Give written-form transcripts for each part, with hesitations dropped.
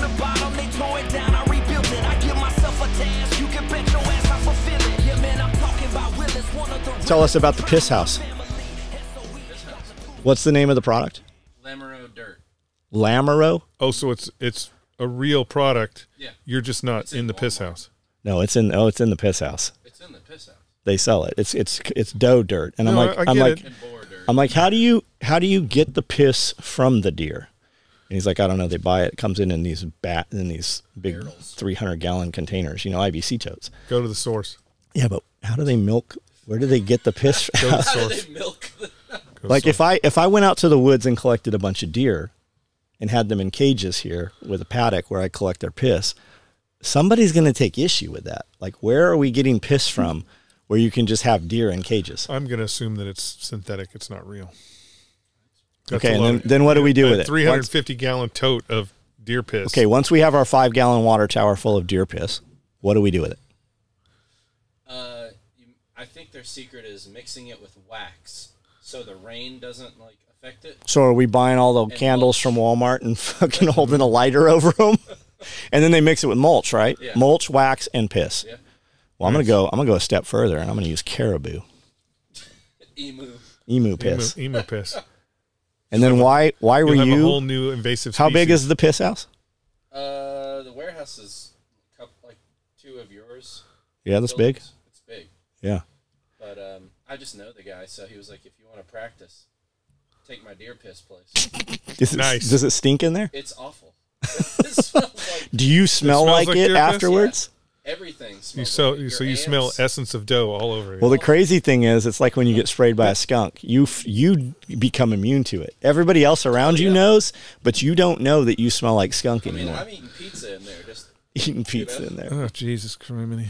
the bottom, they tore it down, I rebuilt it. I give myself a task, you can bet your ass I fulfill it. Yeah, man, I'm talking about Willis, one of the Tell us about the Piss House. What's the name of the product? Lamoureux Dirt. Lamoureux? Oh, so it's a real product. Yeah. You're just not in the Piss House. No, it's in the Piss House. It's in the Piss House. They sell it. It's doe dirt. And No, I get it. And boar dirt. I'm like, how do you get the piss from the deer? And he's like, I don't know. They buy it. It comes in these big Barrels. 300-gallon containers, IBC totes. Go to the source. Yeah, but how do they milk? Where do they get the piss? Go to the How do source. they milk the... Go to Like the source. if I went out to the woods and collected a bunch of deer and had them in cages here with a paddock where I collect their piss, somebody's going to take issue with that. Like, where are we getting piss from where you can just have deer in cages? I'm going to assume that it's synthetic. It's not real. That's Okay, a and lot. then what do we do A with it? 350-gallon tote of deer piss. Okay, once we have our 5-gallon water tower full of deer piss, what do we do with it? I think their secret is mixing it with wax, so the rain doesn't affect it. So are we buying all the candles mulch. from Walmart and fucking holding a lighter over them? And then they mix it with mulch, right? Yeah. Mulch, wax, and piss. Yeah. Well, I'm gonna go a step further, and I'm gonna use caribou, emu piss. Emu piss. And then why were You'll have a whole you? new invasive How big species. is the piss house? The warehouse is like 2 of yours. Yeah, that's big. buildings. It's big, Yeah. but I just know the guy, so he was like, "If you want to practice, take my deer piss place." Nice. Does it stink in there? It's awful. It smells like Do you smell smells like like it deer piss? afterwards? everything. You Smells so like your you smell ants. essence of dough all over you. Well, the crazy thing is, it's like when you get sprayed by a skunk. You become immune to it. Everybody else around you knows, but you don't know that you smell like skunk I mean, anymore. I'm eating pizza in there. Just Eating pizza in there. Oh, Jesus Christ.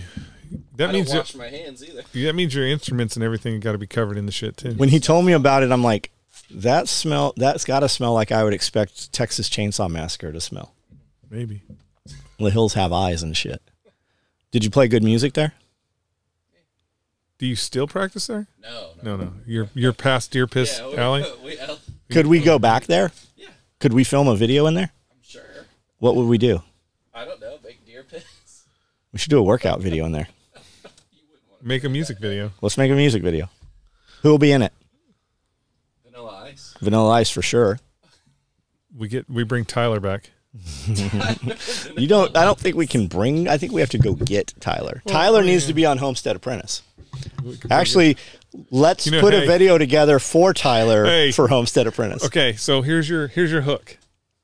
That I means don't wash my hands either. that means your instruments and everything got to be covered in the shit too. When he told me about it, I'm like, that's got to smell like I would expect Texas Chainsaw Massacre to smell. Maybe. The hills have eyes and shit. Did you play good music there? Do you still practice there? No. You're past deer piss Yeah, alley. Could we go back there? Yeah, Could we film a video in there? I'm sure. What would we do? I don't know. Make deer piss. We should do a workout video in there. Make a music video. Let's make a music video. Who will be in it? Vanilla Ice. Vanilla Ice for sure. We bring Tyler back. I don't think we can bring. I think we have to go get Tyler. Tyler needs to be on Homestead Apprentice. Actually, let's put a video together for Tyler for Homestead Apprentice. Okay, so here's your hook.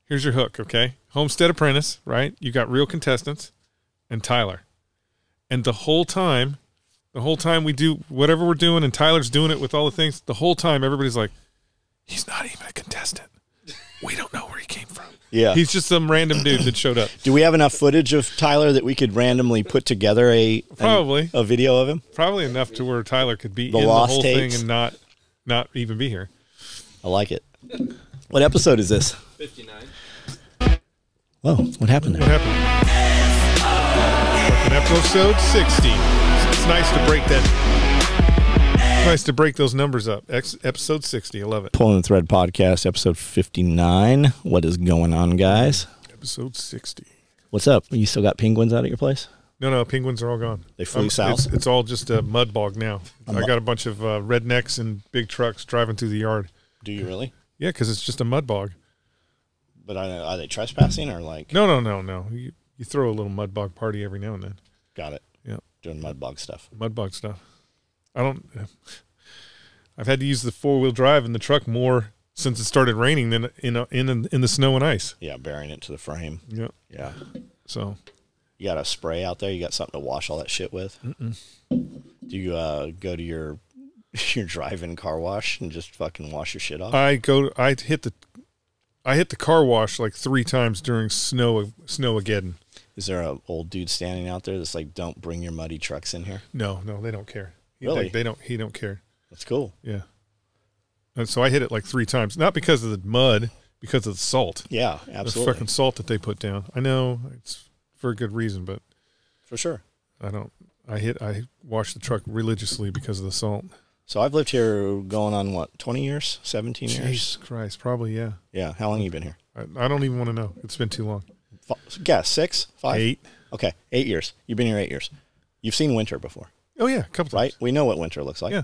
Here's your hook, okay? Homestead Apprentice, right? You got real contestants and Tyler. And the whole time we do whatever we're doing and Tyler's doing it with all the things, the whole time everybody's like, he's not even a contestant. We don't know where he came from. Yeah. He's just some random dude that showed up. Do we have enough footage of Tyler that we could randomly put together a video of him? Probably enough to where Tyler could be The in the lost whole tapes? thing and not even be here. I like it. What episode is this? 59. Whoa, what happened What there? happened? Fucking episode 60. It's nice to break that. Nice to break those numbers up. Episode 60. I love it. Pulling the Thread Podcast, episode 59. What is going on, guys? Episode 60. What's up? You still got penguins out at your place? No, penguins are all gone. They flew south? It's all just a mud bog now. I got a bunch of rednecks and big trucks driving through the yard. Do you really? Yeah, because it's just a mud bog. But are they trespassing or like? No. You throw a little mud bog party every now and then. Got it. Yeah. Doing mud bog stuff. Mud bog stuff. I've had to use the 4-wheel drive in the truck more since it started raining than in the snow and ice. Yeah, burying it to the frame. Yeah. Yeah. So You got a spray out there? You got something to wash all that shit with? Do you go to your drive-in car wash and just fucking wash your shit off? I hit the car wash like 3 times during Snowageddon. Is there a old dude standing out there that's like, "Don't bring your muddy trucks in here"? No, they don't care. Really? He don't care. That's cool. Yeah. And so I hit it like 3 times, not because of the mud, because of the salt. Yeah, absolutely. The fucking salt that they put down. I know it's for a good reason, but for sure. I wash the truck religiously because of the salt. So I've lived here going on what, 20 years, 17 years? Jesus Christ, probably, yeah. Yeah. How long have you been here? I don't even want to know. It's been too long. Guess 6, 5, 8. Okay, 8 years. You've been here 8 years. You've seen winter before, Oh yeah, a couple right? times. We know what winter looks like. Yeah.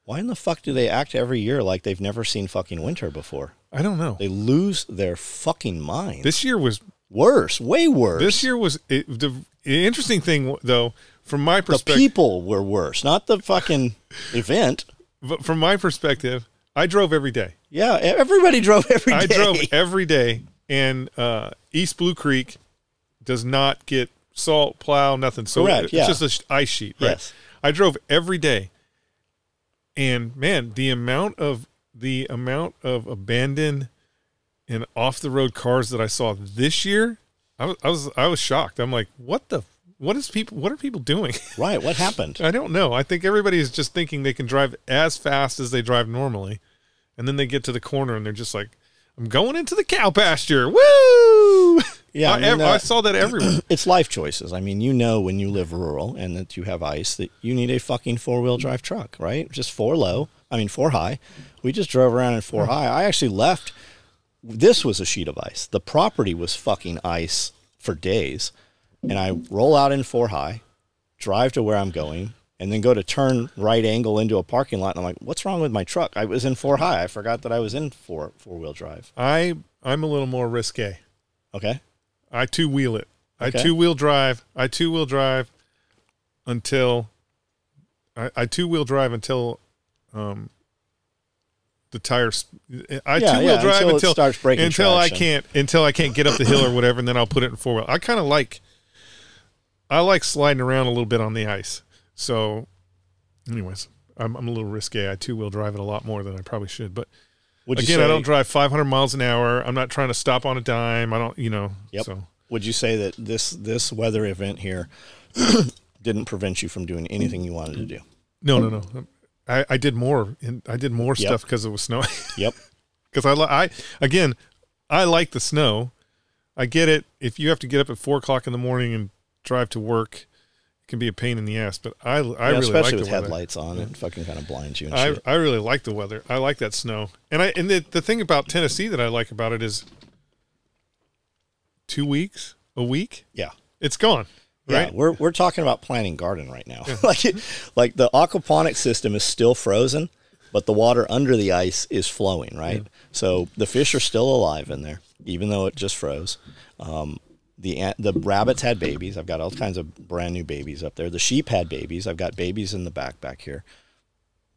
Why in the fuck do they act every year like they've never seen fucking winter before? I don't know. They lose their fucking mind. This year was Worse, way worse. the interesting thing though, from my the perspective. people were worse, not the fucking event. But from my perspective, I drove every day. Yeah, everybody drove every day. I drove every day, and East Blue Creek does not get salt plow, nothing. So Correct, it's yeah. just an ice sheet. Right? Yes. I drove every day, and man, the amount of abandoned and off the road cars that I saw this year, I was shocked. I'm like, what are people doing? Right, what happened? I don't know. I think everybody is just thinking they can drive as fast as they drive normally. And then they get to the corner and they're just like, I'm going into the cow pasture. Woo! Yeah, I saw that everywhere. It's life choices. I mean, when you live rural and that you have ice, that you need a fucking 4-wheel drive truck, right? Just 4 high. We just drove around in 4 high. I actually left. This was a sheet of ice. The property was fucking ice for days. And I roll out in 4 high, drive to where I'm going, and then go to turn right angle into a parking lot. And I'm like, what's wrong with my truck? I was in 4 high. I forgot that I was in 4-wheel drive. I'm a little more risque. Okay. I two-wheel it. Okay. I two-wheel drive until I two-wheel drive until the tires. I two-wheel drive until it starts breaking until traction. I can't get up the hill or whatever, and then I'll put it in 4-wheel. I like sliding around a little bit on the ice. So, anyways, I'm a little risque. I two-wheel drive it a lot more than I probably should. But again, I don't drive 500 miles an hour. I'm not trying to stop on a dime. I don't, Yep. So. Would you say that this weather event here didn't prevent you from doing anything you wanted to do? No. I did more. I did more Yep. stuff because it was snowing. Yep. Because I like the snow. I get it. If you have to get up at 4 o'clock in the morning and drive to work, it can be a pain in the ass. But I really like especially the with weather. headlights on, it fucking kind of blinds you and shit. I really like the weather. I like that snow. And the thing about Tennessee that I like about it is 2 weeks, a week, Yeah. it's gone. Right? Yeah, we're talking about planting garden right now. like the aquaponic system is still frozen, but the water under the ice is flowing, right? Yeah. So the fish are still alive in there, even though it just froze. The rabbits had babies. I've got all kinds of brand new babies up there. The sheep had babies. I've got babies in the back here.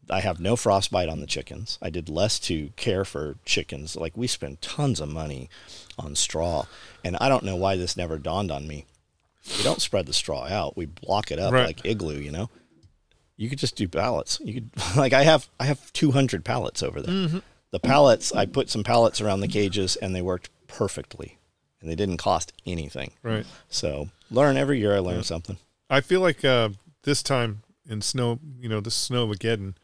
I have no frostbite on the chickens. I did less to care for chickens. Like, we spend tons of money on straw, and I don't know why this never dawned on me. We don't spread the straw out. We block it up like igloo, You could just do pallets. You could I have 200 pallets over there. Mm-hmm. The pallets, I put some pallets around the cages and they worked perfectly. And they didn't cost anything. Right. So every year I learn something. I feel like this time in snow, this Snowmageddon,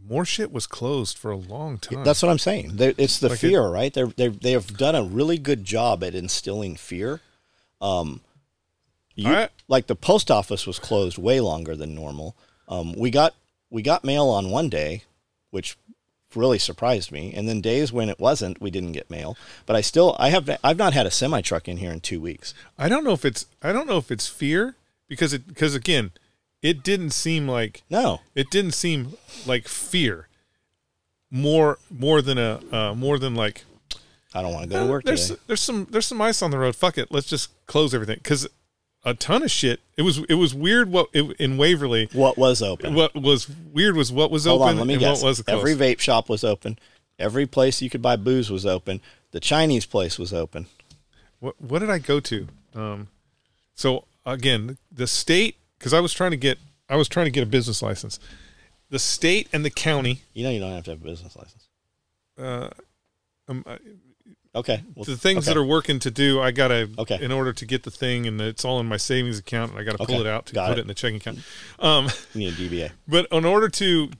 more shit was closed for a long time. That's what I'm saying. It's the fear, right? They have done a really good job at instilling fear. Like the post office was closed way longer than normal. We got mail on one day, which really surprised me. And then days when it wasn't, we didn't get mail. But I've not had a semi truck in here in 2 weeks. I don't know if it's fear because again, it didn't seem like fear. More than like, I don't want to go to work today. There's some ice on the road. Fuck it. Let's just close everything. Because a ton of shit. It was weird in Waverly. What was open? What was weird was what was Hold open on, let me and guess. what was closed. Every vape shop was open. Every place you could buy booze was open. The Chinese place was open. What did I go to? So again, the state, because I was trying to get a business license. The state and the county. You don't have to have a business license. Okay. Well, the things that are working to do, I gotta in order to get the thing, and it's all in my savings account, and I gotta pull it out to put it in the checking account. You need a DBA. But in order to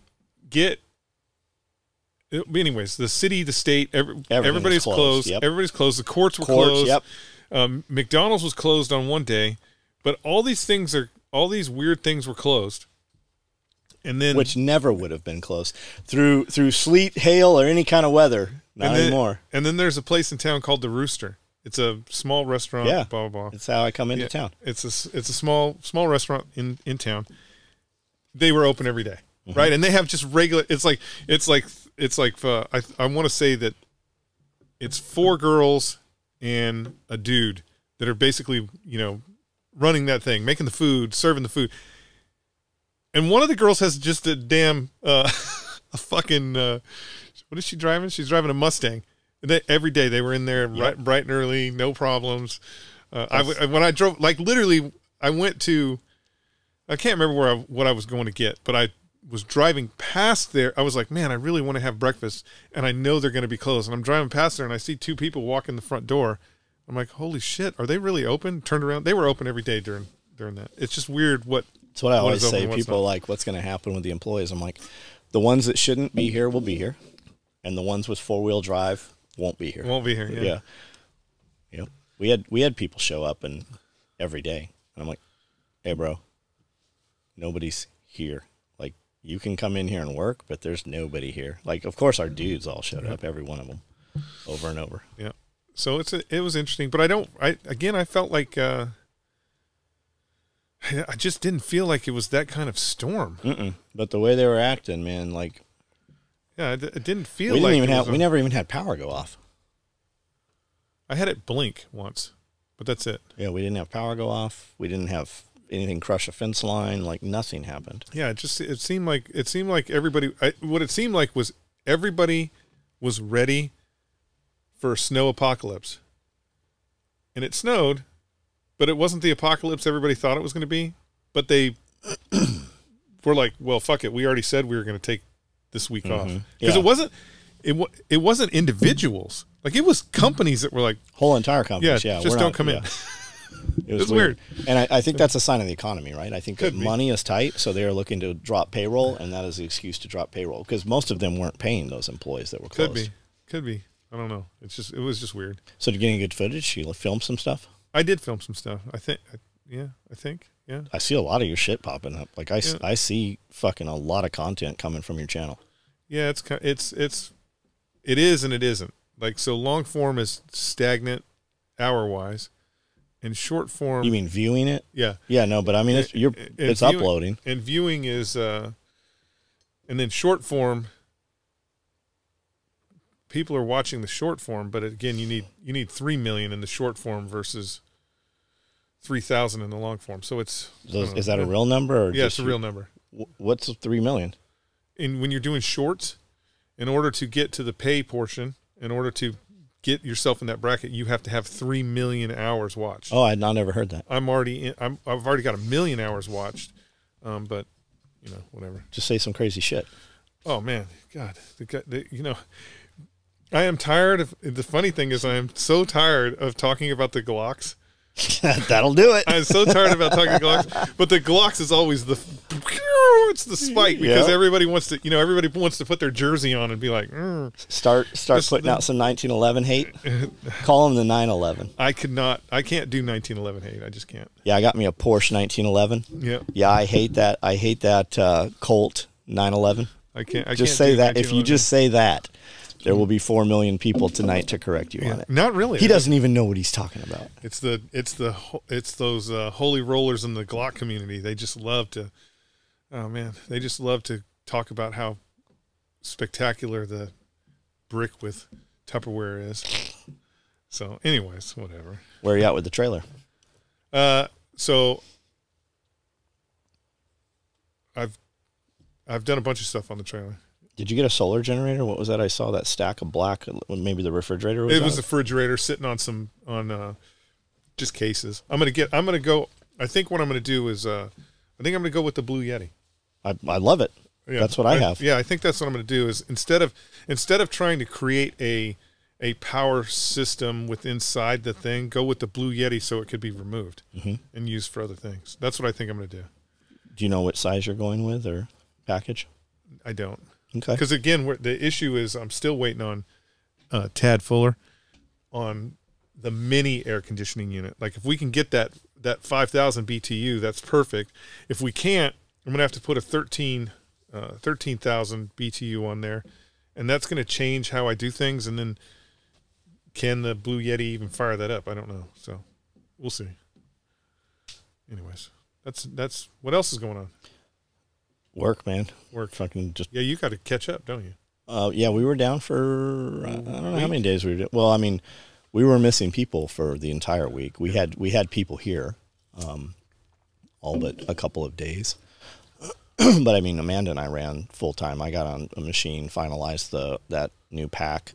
get, anyways, the city, the state, everybody's closed. Yep. Everybody's closed. The courts were closed. Yep. McDonald's was closed on one day, but all these weird things were closed. And then, which never would have been closed through sleet, hail, or any kind of weather. Not anymore. And then there's a place in town called the Rooster, It's a small restaurant. Yeah. Blah blah blah. It's how I come into Yeah, town. It's a small restaurant in town. They were open every day, right? And they have just regular. It's like I want to say that it's 4 girls and a dude that are basically running that thing, making the food, serving the food. And one of the girls has just a damn a fucking what is she driving? She's driving a Mustang. And every day they were in there bright and early, no problems. When I drove, like literally, I went to, I can't remember what I was going to get, but I was driving past there. I was like, man, I really want to have breakfast, and I know they're going to be closed. And I'm driving past there, and I see 2 people walk in the front door. I'm like, holy shit, are they really open? Turned around, they were open every day during that. It's just weird what. That's what I always is open say. and what's People are not. like, what's going to happen with the employees? I'm like, the ones that shouldn't be here will be here, and the ones with 4-wheel drive won't be here. Won't be here. Yeah. Yeah. We had people show up and every day, and I'm like, hey, bro, nobody's here. Like, you can come in here and work, but there's nobody here. Like, of course, our dudes all showed up, every one of them, over and over. Yeah. So it was interesting, but I felt like I just didn't feel like it was that kind of storm. But the way they were acting, man, like, Yeah, it didn't feel we like didn't even we never even had power go off. I had it blink once, but that's it. Yeah, we didn't have power go off. We didn't have anything crush a fence line. Like, nothing happened. Yeah, it seemed like everybody. What it seemed like was everybody was ready for a snow apocalypse, and it snowed, but it wasn't the apocalypse everybody thought it was going to be. But they were like, "Well, fuck it. We already said we were going to take this week off because it wasn't individuals. Like, it was companies that were like, Whole entire companies. Yeah, just don't come in." It was weird. And I think that's a sign of the economy, right? I think that money is tight, so they are looking to drop payroll, and that is the excuse to drop payroll because most of them weren't paying those employees that were closed. Could be. I don't know. It was just weird. So, did you get any good footage? You filmed some stuff? I did film some stuff. I think. Yeah. I see a lot of your shit popping up. Like, I see fucking a lot of content coming from your channel. Yeah, it is and it isn't. Like, so long form is stagnant hour wise, and short form. You mean viewing it? Yeah. Yeah, no, but I mean it's uploading. And viewing is and then short form. People are watching the short form, but again, you need 3 million in the short form versus 3,000 in the long form. So it's Is that a real number? Or yeah, it's a real number. What's 3 million? And when you're doing shorts, in order to get to the pay portion, in order to get yourself in that bracket, you have to have 3 million hours watched. Oh, I'd not ever heard that. I've already got 1 million hours watched, but whatever. Just say some crazy shit. Oh man, God, I am tired of. The funny thing is, I am so tired of talking about the Glocks. That'll do it. I'm so tired about talking Glocks, but the Glocks is always it's the spike because everybody wants to put their jersey on and be like, start putting out some 1911 hate. Call them the 911. I can't do 1911 hate. I just can't. Yeah, I got me a Porsche 1911. Yeah. Yeah, I hate that. I hate that Colt 911. I can't Just say that. If you just say that, there will be 4 million people tonight to correct you on it. Not really. He doesn't even know what he's talking about. It's those holy rollers in the Glock community. They just love to. Oh man, they just love to talk about how spectacular the brick with Tupperware is. So, anyways, whatever. Where are you at with the trailer? So I've done a bunch of stuff on the trailer. Did you get a solar generator? What was that? I saw that stack of black. Maybe the refrigerator was. It was a refrigerator sitting on just cases. I'm gonna go. I think what I'm gonna do is I think I'm gonna go with the Blue Yeti. I love it. Yeah, that's what I have. Yeah, I think that's what I'm gonna do. Is instead of trying to create a power system with inside the thing, go with the Blue Yeti so it could be removed and used for other things. That's what I think I'm gonna do. Do you know what size you're going with or package? I don't. Okay. Because again, the issue is I'm still waiting on Tad Fuller on the mini air conditioning unit. Like, if we can get that 5,000 BTU, that's perfect. If we can't, I'm gonna have to put a 13,000 BTU on there, and that's gonna change how I do things. And then can the Blue Yeti even fire that up? I don't know. So we'll see. Anyways, that's what else is going on? Work, man. Work. Fucking just. Yeah, you got to catch up, don't you? Yeah, we were down for I don't know how many days we were. Well, I mean, we were missing people for the entire week. We had people here, all but a couple of days. But I mean, Amanda and I ran full time. I got on a machine, finalized that new pack.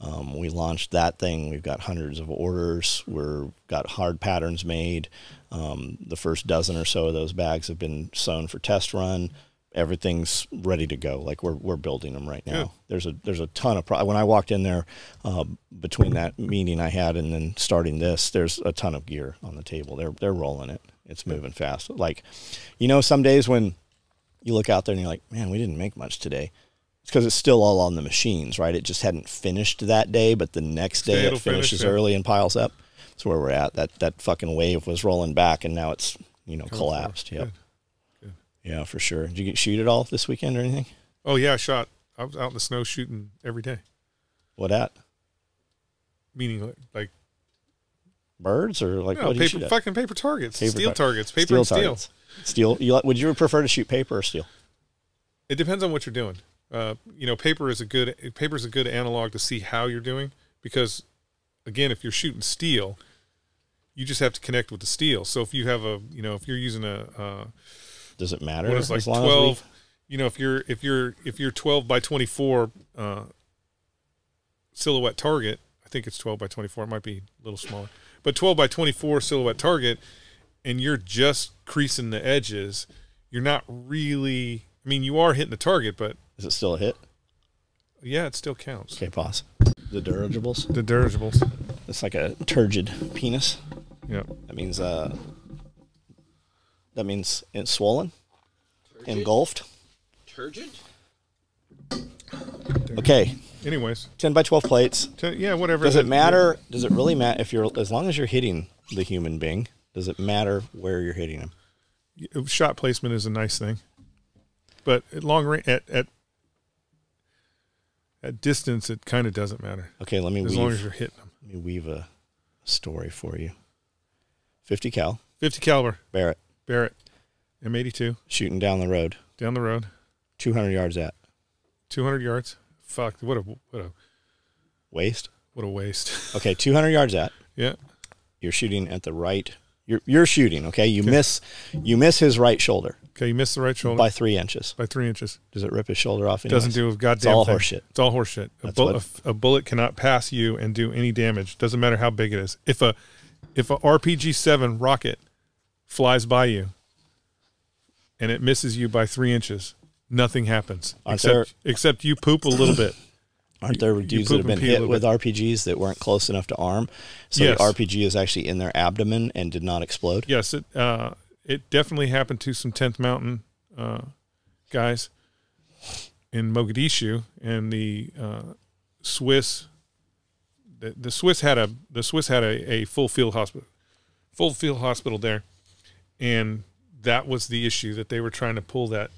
We launched that thing. We've got hundreds of orders. We've got hard patterns made. The first dozen or so of those bags have been sewn for test run. Everything's ready to go. Like we're building them right now. There's a ton of when I walked in there, between that meeting I had and then starting this, there's a ton of gear on the table. They're rolling it. It's moving fast. Like, some days when you look out there and you're like, man, we didn't make much today. It's because it's still all on the machines, right? It just hadn't finished that day, but the next day it finishes early and piles up. That's where we're at. That fucking wave was rolling back, and now it's collapsed. Yep. Good. Yeah, for sure. Did you shoot it all this weekend or anything? Oh yeah, I shot. I was out in the snow shooting every day. What at? Meaning like birds or like what do you shoot at? Fucking paper targets, steel targets, paper and steel. Steel. Would you prefer to shoot paper or steel? It depends on what you're doing. Paper is a good analog to see how you're doing, because again, if you're shooting steel, you just have to connect with the steel. So if you have if you're using does it matter? What is like 12? If you're 12 by 24 silhouette target, I think it's 12 by 24. It might be a little smaller, but 12 by 24 silhouette target, and you're just creasing the edges. You're not really. I mean, you are hitting the target, but is it still a hit? Yeah, it still counts. Okay, pause. The dirigibles. It's like a turgid penis. Yeah. That means it's swollen, turgid? Engulfed. Turgid. Okay. Anyways, 10 by 12 plates. Whatever. Does it matter? Does it really matter as long as you're hitting the human being? Does it matter where you're hitting him? Shot placement is a nice thing, but at long range, at distance, it kind of doesn't matter. Okay, as long as you're hitting them. Let me weave a story for you. 50 cal. 50 caliber. Barrett. M82. Shooting down the road. 200 yards at. 200 yards. Fuck. What a waste. What a waste. Okay, 200 yards at. Yeah. You're shooting at the right. You're shooting. Okay, you miss his right shoulder. Okay, you miss the right shoulder by 3 inches. Does it rip his shoulder off? Anyways? Doesn't do a goddamn It's all thing. horseshit. It's all horseshit. A bullet cannot pass you and do any damage. Doesn't matter how big it is. If a RPG-7 rocket flies by you and it misses you by 3 inches, nothing happens except you poop a little bit. Aren't there dudes that have been hit with RPGs that weren't close enough to arm? So yes. The RPG is actually in their abdomen and did not explode? Yes, it definitely happened to some 10th Mountain guys in Mogadishu, and the Swiss. The Swiss had a full field hospital there, and that was the issue, that they were trying to pull that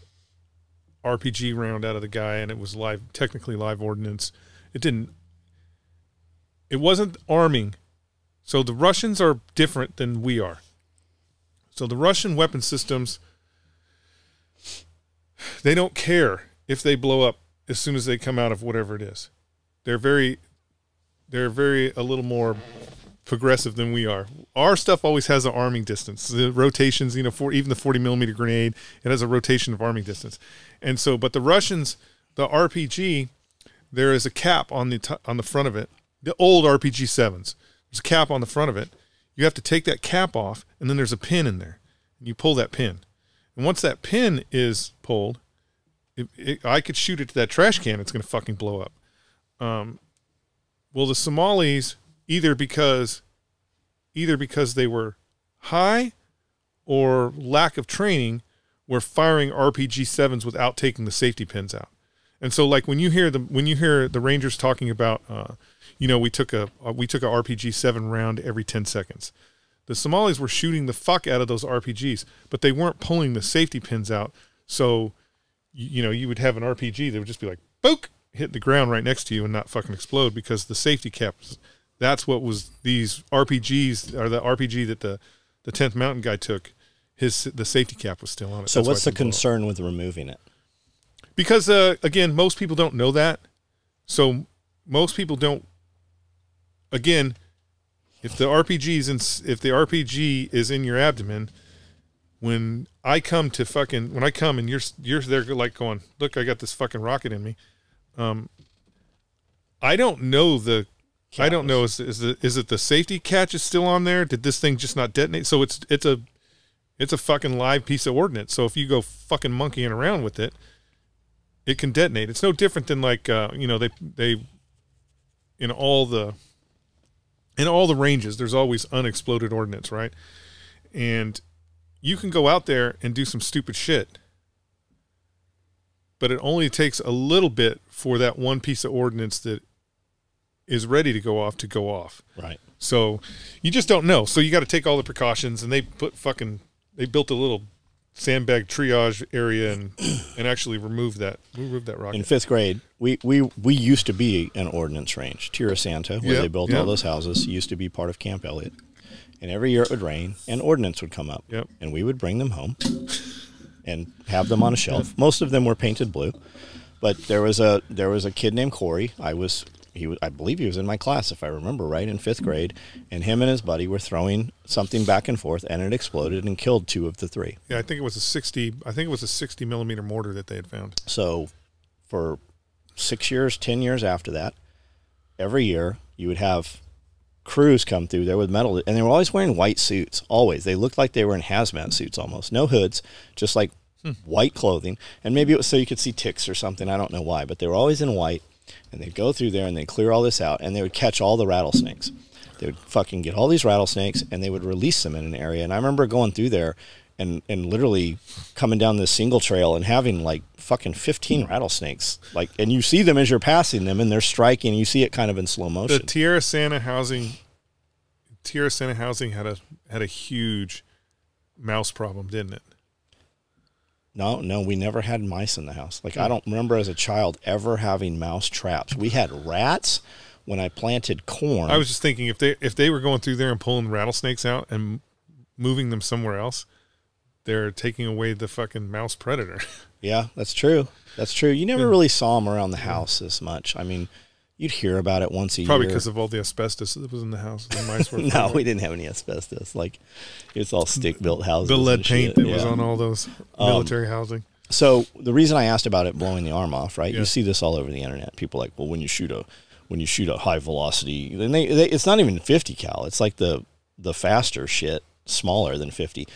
RPG round out of the guy, and it was technically live ordnance. It wasn't arming. So the Russians are different than we are. So the Russian weapon systems, they don't care if they blow up as soon as they come out of whatever it is. They're very a little more progressive than we are. Our stuff always has an arming distance. The rotations, even the 40 millimeter grenade, it has a rotation of arming distance. And so, but the Russians, the RPG, there is a cap on the front of it. The old RPG-7s, there's a cap on the front of it. You have to take that cap off, and then there's a pin in there, and you pull that pin. And once that pin is pulled, I could shoot it to that trash can, it's going to fucking blow up. Well, the Somalis, either because they were high or lack of training, were firing RPG-7s without taking the safety pins out. And so, like when you hear the Rangers talking about, we took a RPG-7 round every 10 seconds. The Somalis were shooting the fuck out of those RPGs, but they weren't pulling the safety pins out. So, you would have an RPG that would just be like, book, hit the ground right next to you and not fucking explode, because the safety cap That's what was these RPGs, or the RPG that the 10th Mountain guy took. The safety cap was still on it. So That's why what's it the didn't blow up. concern with removing it? Because again, most people don't know that. So most people don't. Again, if the RPG is in your abdomen, when I come and you're there like going, look, I got this fucking rocket in me. I don't know I don't know. Is it the safety catch is still on there? Did this thing just not detonate? So it's a fucking live piece of ordnance. So if you go fucking monkeying around with it, it can detonate. It's no different than like they in all the ranges, there's always unexploded ordnance, right? And you can go out there and do some stupid shit, but it only takes a little bit for that one piece of ordnance that is ready to go off. Right. So you just don't know. So you got to take all the precautions, and they built a little sandbag triage area and actually removed that rocket. In 5th grade, we used to be an ordnance range. Tierra Santa, where they built all those houses, used to be part of Camp Elliott. And every year it would rain, and ordnance would come up. Yep. And we would bring them home and have them on a shelf. Most of them were painted blue, but there was a kid named Corey. I believe he was in my class, if I remember right, in 5th grade, and him and his buddy were throwing something back and forth, and it exploded and killed 2 of the 3. Yeah, I think it was a 60 millimeter mortar that they had found. So for 6 years, 10 years after that, every year you would have crews come through there with metal, and they were always wearing white suits. Always. They looked like they were in hazmat suits almost. No hoods, just like white clothing. And maybe it was so you could see ticks or something. I don't know why, but they were always in white. And they'd go through there and they'd clear all this out, and they would catch all the rattlesnakes. They would fucking get all these rattlesnakes, and they would release them in an area. And I remember going through there and literally coming down this single trail and having like fucking 15 rattlesnakes. Like, and you see them as you're passing them, and they're striking. And you see it kind of in slow motion. The Tierra Santa housing had a huge mouse problem, didn't it? No, we never had mice in the house. Like, I don't remember as a child ever having mouse traps. We had rats when I planted corn. I was just thinking if they were going through there and pulling rattlesnakes out and moving them somewhere else, they're taking away the fucking mouse predator. Yeah, that's true. That's true. You never really saw them around the house as much. I mean, you'd hear about it once a Probably year. because of all the asbestos that was in the house. The mice were No, we didn't have any asbestos. Like, it's all stick-built houses. the lead and paint shit. that was on all those military housing. So the reason I asked about it blowing the arm off, right? Yeah. You see this all over the internet. People are like, well, when you shoot a high velocity, then it's not even 50 cal. It's like the faster shit, smaller than 50.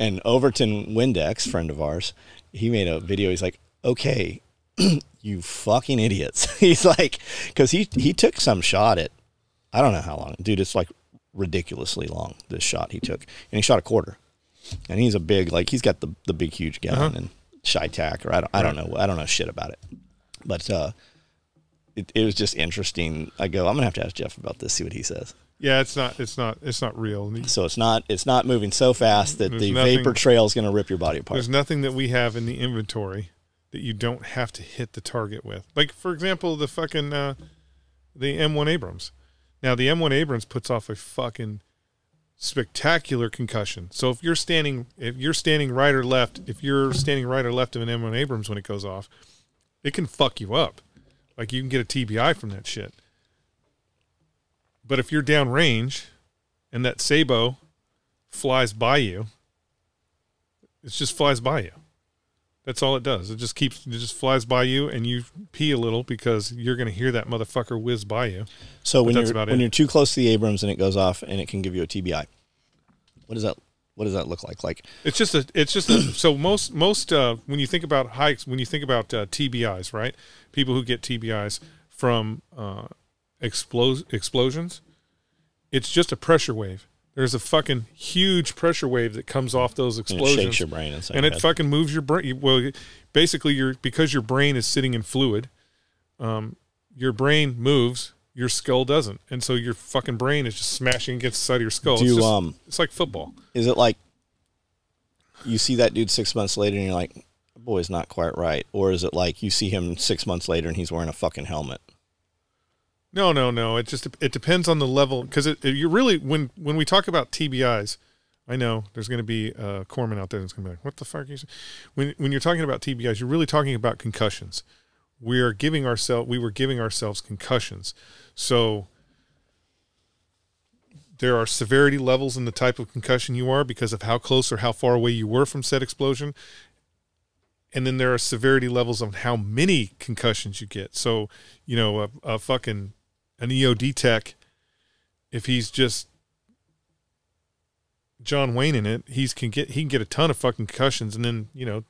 And Overton Windex, friend of ours, he made a video. He's like, okay, you fucking idiots. He's like, because he took some shot at, I don't know how long, dude. It's like ridiculously long, this shot he took, and he shot a quarter. And he's a big, like, he's got the big huge gun and Chi-Tac, or I don't know shit about it. But it was just interesting. I go, I'm gonna have to ask Jeff about this, see what he says. Yeah, it's not real. So it's not moving so fast that the vapor trail is gonna rip your body apart. There's nothing that we have in the inventory that you don't have to hit the target with. Like, for example, the fucking the M1 Abrams. Now, the M1 Abrams puts off a fucking spectacular concussion. So if you're standing right or left of an M1 Abrams when it goes off, it can fuck you up. Like, you can get a TBI from that shit. But if you're downrange and that Sabo flies by you, it just flies by you. That's all it does. It just flies by you, and you pee a little because you're going to hear that motherfucker whiz by you. So when you're too close to the Abrams and it goes off and it can give you a TBI, what does that look like? Like, so most when you think about hikes, when you think about TBIs, right? People who get TBIs from explosions, it's just a pressure wave. There's a fucking huge pressure wave that comes off those explosions. And it shakes your brain inside and your it head. fucking moves your brain. Well, basically, because your brain is sitting in fluid, your brain moves, your skull doesn't, and so your fucking brain is just smashing against the side of your skull. It's like football. Is it like you see that dude 6 months later and you're like, boy's not quite right? Or is it like you see him 6 months later and he's wearing a fucking helmet? No. It depends on the level, because you really, when we talk about TBIs, I know there's going to be Corman out there that's going to be like, what the fuck are you saying? When you're talking about TBIs, you're really talking about concussions. We were giving ourselves concussions. So there are severity levels in the type of concussion you are because of how close or how far away you were from said explosion. And then there are severity levels on how many concussions you get. So, you know, an EOD tech, if he's just John Wayne in it, he can get a ton of fucking concussions, and then, you know,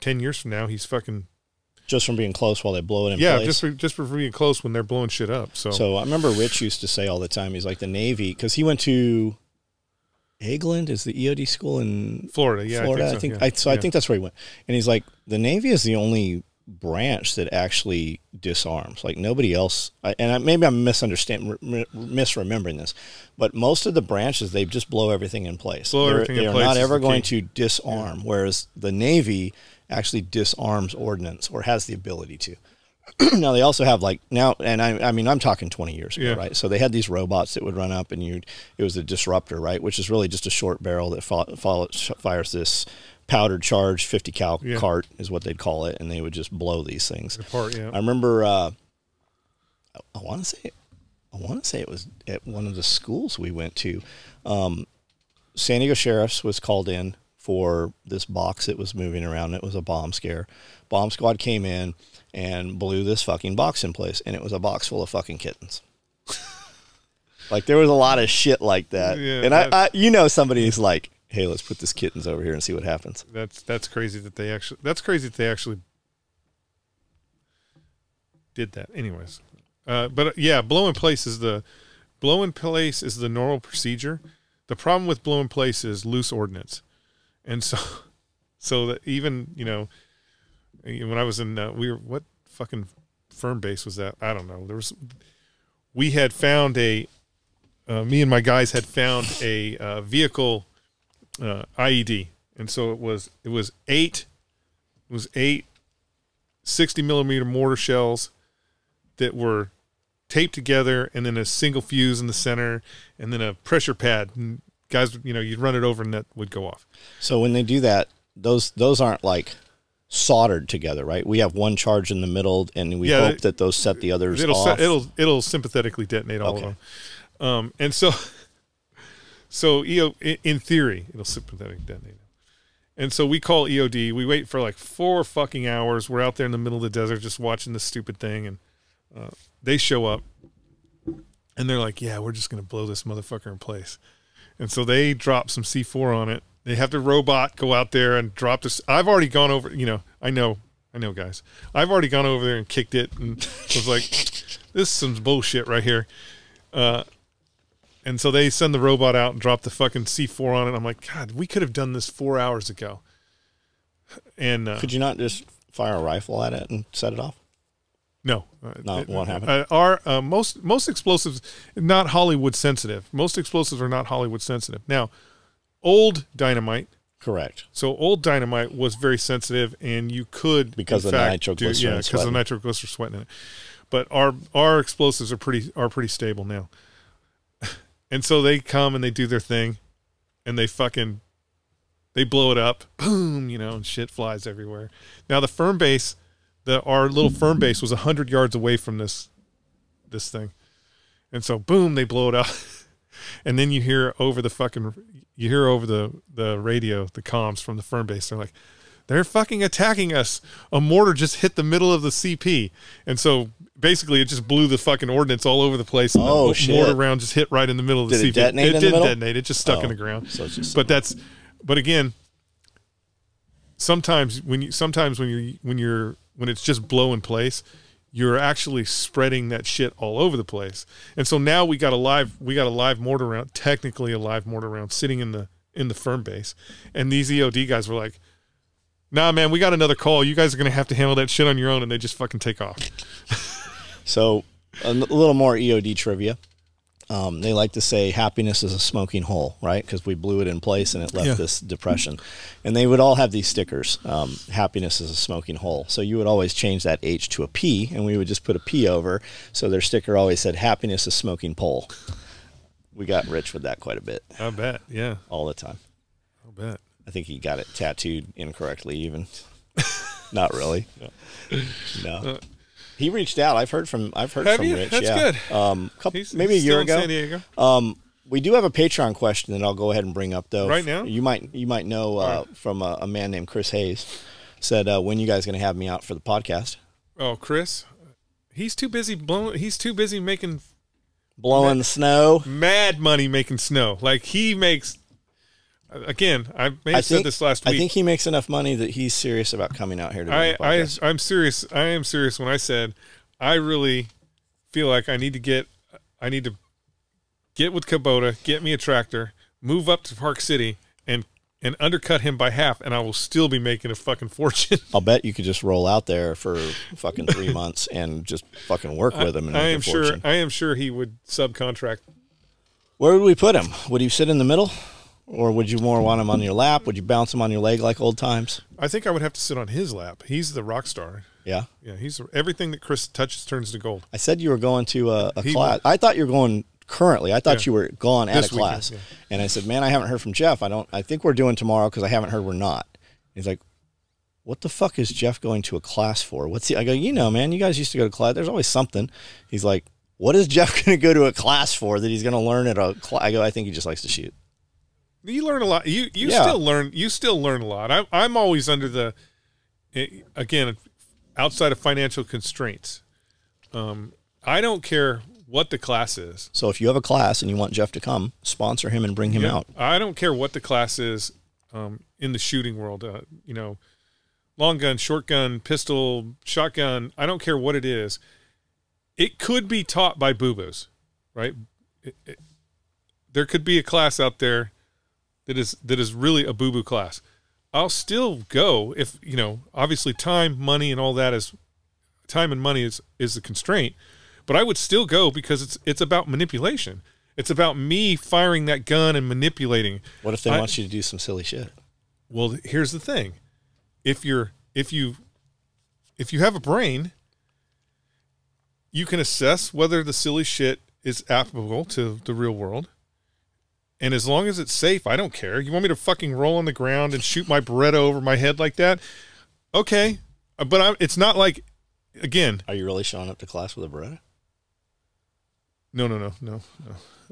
10 years from now he's fucking just from being close while they blow it in place. just for being close when they're blowing shit up. So I remember Rich used to say all the time, he's like, the Navy, because he went to Eglin, is the EOD school in Florida. Yeah, Florida. I think so. I think that's where he went. And he's like, the Navy is the only branch that actually disarms. Like nobody else. Maybe I'm misremembering this, but most of the branches, they just blow everything in place. They are not ever going to disarm. Yeah. Whereas the Navy actually disarms ordnance, or has the ability to. Now they also have I'm talking 20 years ago, right? So they had these robots that would run up, and it was a disruptor, right? Which is really just a short barrel that fires this powdered charge 50 cal cart is what they'd call it, and they would just blow these things apart. Yeah, I remember. I want to say it was at one of the schools we went to. San Diego Sheriff's was called in for this box that was moving around. It was a bomb scare. Bomb squad came in and blew this fucking box in place, and it was a box full of fucking kittens. Like there was a lot of shit like that. Yeah, and I somebody's like, hey, let's put this kittens over here and see what happens. That's crazy that they actually did that. Anyways, but yeah, blow in place is the normal procedure. The problem with blow in place is loose ordnance, and so that even, you know, when I was in what fucking firm base was that? I don't know. We had found me and my guys had found a vehicle IED, and so it was eight 60mm mortar shells that were taped together, and then a single fuse in the center, and then a pressure pad. And guys, you know, you'd run it over and that would go off. So when they do that, those aren't like soldered together, right? We have one charge in the middle, and we hope that those set the others off. It'll sympathetically detonate all of them. And so in theory, it'll sympathetically detonate. And so we call EOD. We wait for like 4 fucking hours. We're out there in the middle of the desert just watching this stupid thing, and they show up, and they're like, yeah, we're just going to blow this motherfucker in place. And so they drop some C4 on it. They have the robot go out there and drop this. I've already gone over, you know, I know, guys. I've already gone over there and kicked it and was like, this is some bullshit right here. And so they send the robot out and drop the fucking C4 on it. I'm like, God, we could have done this 4 hours ago. And could you not just fire a rifle at it and set it off? No, what happened? Our most explosives not Hollywood sensitive. Most explosives are not Hollywood sensitive. Now, old dynamite, correct. So old dynamite was very sensitive, and you could because of the nitroglycerin, because of the nitroglycerin sweating in it. But our explosives are pretty stable now. And so they come and they do their thing, and they blow it up, boom, you know, and shit flies everywhere. Now the firm base. Our little firm base was 100 yards away from this thing, and so boom, they blow it up, and then you hear over the radio, the comms from the firm base. They're like, they're fucking attacking us. A mortar just hit the middle of the CP, and so basically it just blew the fucking ordnance all over the place. And the mortar round just hit right in the middle of the CP. Did it detonate? It didn't detonate. It just stuck in the ground. So it's just but again, sometimes when it's just blow in place, you're actually spreading that shit all over the place. And so now we got a live mortar round, technically a live mortar round, sitting in the firm base. And these EOD guys were like, nah, man, we got another call. You guys are going to have to handle that shit on your own. And they just fucking take off. So a little more EOD trivia. they like to say happiness is a smoking hole, right? Because we blew it in place and it left this depression. And they would all have these stickers, happiness is a smoking hole. So you would always change that H to a P, and we would just put a P over. So their sticker always said happiness is smoking pole. We got rich with that quite a bit. I bet. Yeah. All the time. I bet. I think he got it tattooed incorrectly even. Not really. No. He reached out. I've heard from Have you? Rich. That's good. Maybe a he's year still ago. in San Diego. We do have a Patreon question that I'll go ahead and bring up though. Right now? You might know from a man named Chris Hayes. Said, when you guys going to have me out for the podcast? Oh, Chris, he's too busy blowing. He's too busy making blowing snow, mad money making snow. Like he makes. Again, I may have said this last week. I think he makes enough money that he's serious about coming out here to do the podcast. I'm serious. I am serious when I said I really feel like I need to get with Kubota, get me a tractor, move up to Park City, and undercut him by half, and I will still be making a fucking fortune. I'll bet you could just roll out there for fucking 3 months and just fucking work with him and make a fortune. I am sure he would subcontract. Where would we put him? Would he sit in the middle? Or would you more want him on your lap? Would you bounce him on your leg like old times? I think I would have to sit on his lap. He's the rock star. Yeah? Yeah, he's everything that Chris touches turns to gold. I said you were going to a class. I thought you were going currently. I thought you were gone at this a class. Weekend, yeah. And I said, man, I haven't heard from Jeff. I think we're doing tomorrow because I haven't heard we're not. He's like, what the fuck is Jeff going to a class for? I go, man, you guys used to go to class. There's always something. He's like, what is Jeff going to go to a class for that he's going to learn at a class? I go, I think he just likes to shoot. You learn a lot. You still learn. You still learn a lot. I'm always under the, again, outside of financial constraints. I don't care what the class is. So if you have a class and you want Jeff to come, sponsor him and bring him out. I don't care what the class is in the shooting world. Long gun, short gun, pistol, shotgun. I don't care what it is. It could be taught by boo-boos, right? There could be a class out there that is really a boo-boo class. I'll still go if, obviously time, money, and all that is time and money is the constraint, but I would still go because it's about manipulation. It's about me firing that gun and manipulating. What if they want you to do some silly shit? Well, here's the thing. If you have a brain, you can assess whether the silly shit is applicable to the real world. And as long as it's safe, I don't care. You want me to fucking roll on the ground and shoot my Beretta over my head like that? Okay. But it's not like, again. Are you really showing up to class with a Beretta? No.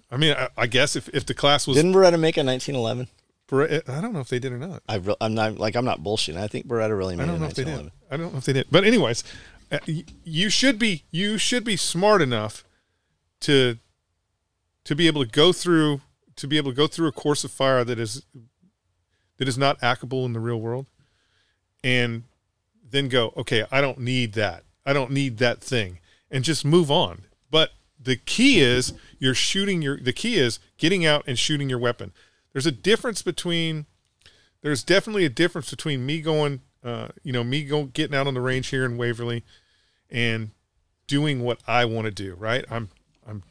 I mean, I guess if the class was. Didn't Beretta make a 1911? I don't know if they did or not. I'm not bullshitting. I think Beretta really made a 1911. I don't know if they did. But anyways, you should be smart enough to be able to go through a course of fire that is not applicable in the real world, and then go, okay, I don't need that. I don't need that thing, and just move on. But the key is the key is getting out and shooting your weapon. There's definitely a difference between me going, getting out on the range here in Waverly and doing what I want to do, right? I'm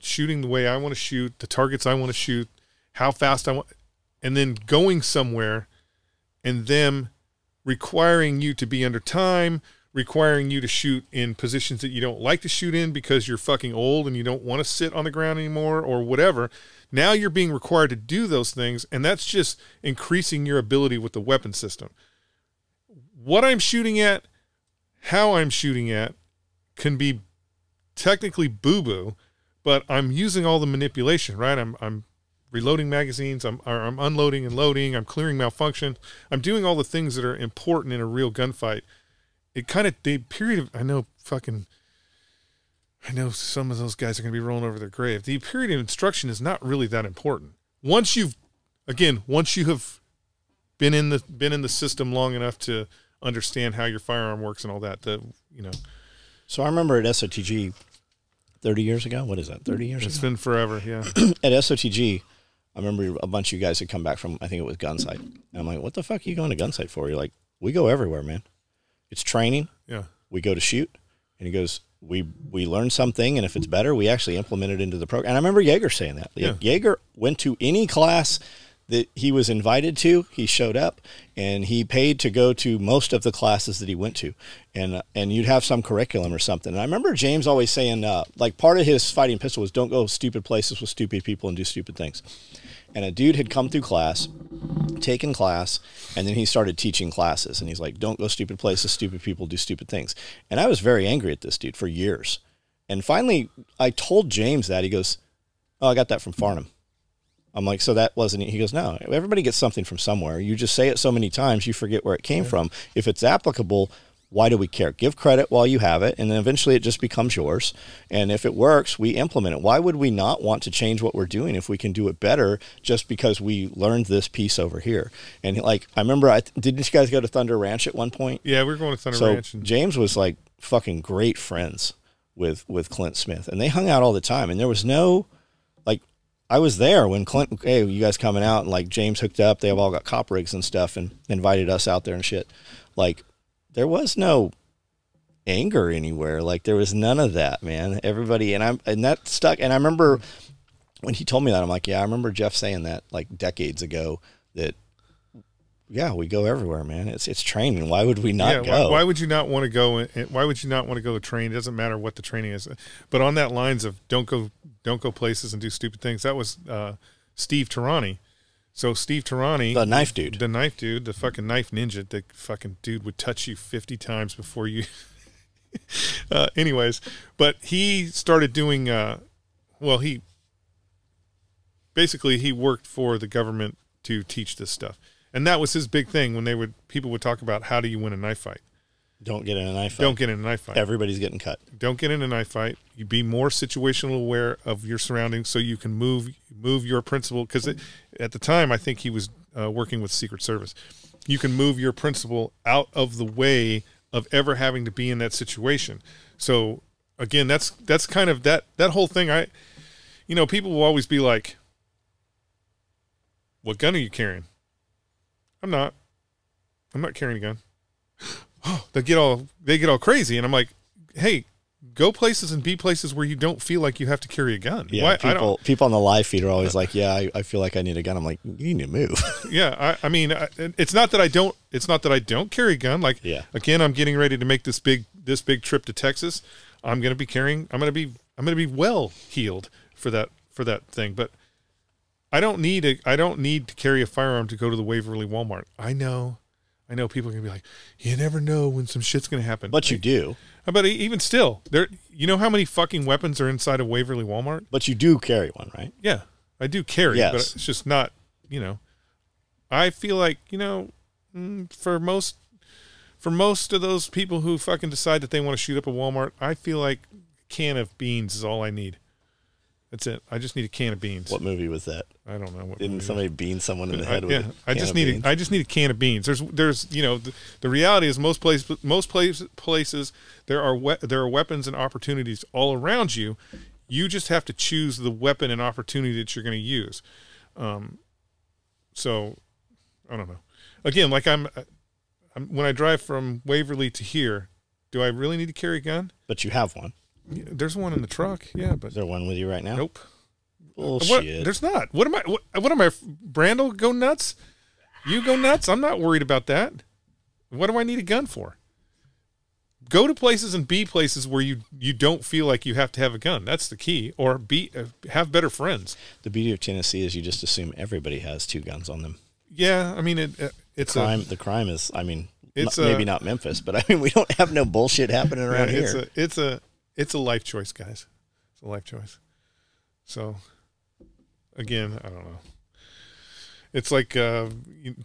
shooting the way I want to shoot, the targets I want to shoot, how fast I want, and then going somewhere and them requiring you to be under time, requiring you to shoot in positions that you don't like to shoot in because you're fucking old and you don't want to sit on the ground anymore or whatever. Now you're being required to do those things, and that's just increasing your ability with the weapon system. What I'm shooting at, how I'm shooting at, can be technically boo-boo, but I'm using all the manipulation, right? I'm reloading magazines, I'm unloading and loading, I'm clearing malfunction, I'm doing all the things that are important in a real gunfight. I know some of those guys are going to be rolling over their grave. The period of instruction is not really that important. Once you have been in the system long enough to understand how your firearm works and all that, So I remember at SOTG 30 years ago. What is that? 30 years ago? It's been forever, yeah. At SOTG, I remember a bunch of you guys had come back from, I think it was Gunsight. And I'm like, what the fuck are you going to Gunsight for? You're like, we go everywhere, man. It's training. Yeah. We go to shoot. And he goes, we learn something, and if it's better, we actually implement it into the program. And I remember Yeager saying that. Yeah. Yeager went to any class that he was invited to. He showed up, and he paid to go to most of the classes that he went to, and you'd have some curriculum or something. And I remember James always saying, like, part of his fighting pistol was don't go stupid places with stupid people and do stupid things. And a dude had come through class, taken class, and then he started teaching classes. And he's like, don't go stupid places, stupid people, do stupid things. And I was very angry at this dude for years. And finally, I told James that. He goes, oh, I got that from Farnham. I'm like, so that wasn't it? He goes, no, everybody gets something from somewhere. You just say it so many times, you forget where it came from. If it's applicable, why do we care? Give credit while you have it, and then eventually it just becomes yours. And if it works, we implement it. Why would we not want to change what we're doing if we can do it better just because we learned this piece over here? And like, I remember, didn't you guys go to Thunder Ranch at one point? Yeah, we were going to Thunder So Ranch. And James was like fucking great friends with Clint Smith, and they hung out all the time. And there was no, like, I was there when Clint, hey, you guys coming out? And like James hooked up. They have all got cop rigs and stuff and invited us out there and shit. Like, there was no anger anywhere. Like, there was none of that, man. Everybody, and that stuck. And I remember when he told me that, I'm like, yeah, I remember Jeff saying that like decades ago that, yeah, we go everywhere, man. It's training. Why would we not go? Why would you not want to go? Why would you not want to go to train? It doesn't matter what the training is. But on that lines of don't go places and do stupid things. That was Steve Tarani. So Steve Tarani, The knife dude, the fucking knife ninja, the fucking dude would touch you 50 times before you. Anyways, but he started doing. He worked for the government to teach this stuff. And that was his big thing when people would talk about how do you win a knife fight. don't get in a knife fight. Don't get in a knife fight. Everybody's getting cut. Don't get in a knife fight. You be more situational aware of your surroundings so you can move your principal. Because at the time, I think he was working with Secret Service. You can move your principal out of the way of ever having to be in that situation. So again, that's kind of that whole thing. People will always be like, "What gun are you carrying?" I'm not carrying a gun. Oh, they get all crazy, and I'm like, hey, go places and be places where you don't feel like you have to carry a gun. Yeah, people on the live feed are always like, yeah, I feel like I need a gun. I'm like, you need to move. Yeah, I mean, it's not that I don't carry a gun. Like, yeah. Again, I'm getting ready to make this big trip to Texas. I'm going to be well heeled for that thing, but I don't need to carry a firearm to go to the Waverly Walmart. I know people are going to be like, you never know when some shit's going to happen. But you do. But even still, you know how many fucking weapons are inside of Waverly Walmart? But you do carry one, right? Yeah, I do carry, yes. But it's just not, I feel like, for most of those people who fucking decide that they want to shoot up a Walmart, I feel like a can of beans is all I need. That's it. I just need a can of beans. What movie was that? I don't know. Didn't somebody bean someone in the head with a can I just need a can of beans. There's the reality is most places there are weapons and opportunities all around you. You just have to choose the weapon and opportunity that you're going to use. So I don't know. Again, like I'm when I drive from Waverly to here, do I really need to carry a gun? But you have one. There's one in the truck. Yeah, but is there one with you right now? Nope. Bullshit. There's not. What am I? Brandel, go nuts? You go nuts? I'm not worried about that. What do I need a gun for? Go to places and be places where you don't feel like you have to have a gun. That's the key. Or have better friends. The beauty of Tennessee is you just assume everybody has two guns on them. Yeah, I mean it's crime. The crime is. I mean, maybe not Memphis, but I mean we don't have no bullshit happening around here. It's a life choice, guys. It's a life choice. So, again, I don't know. It's like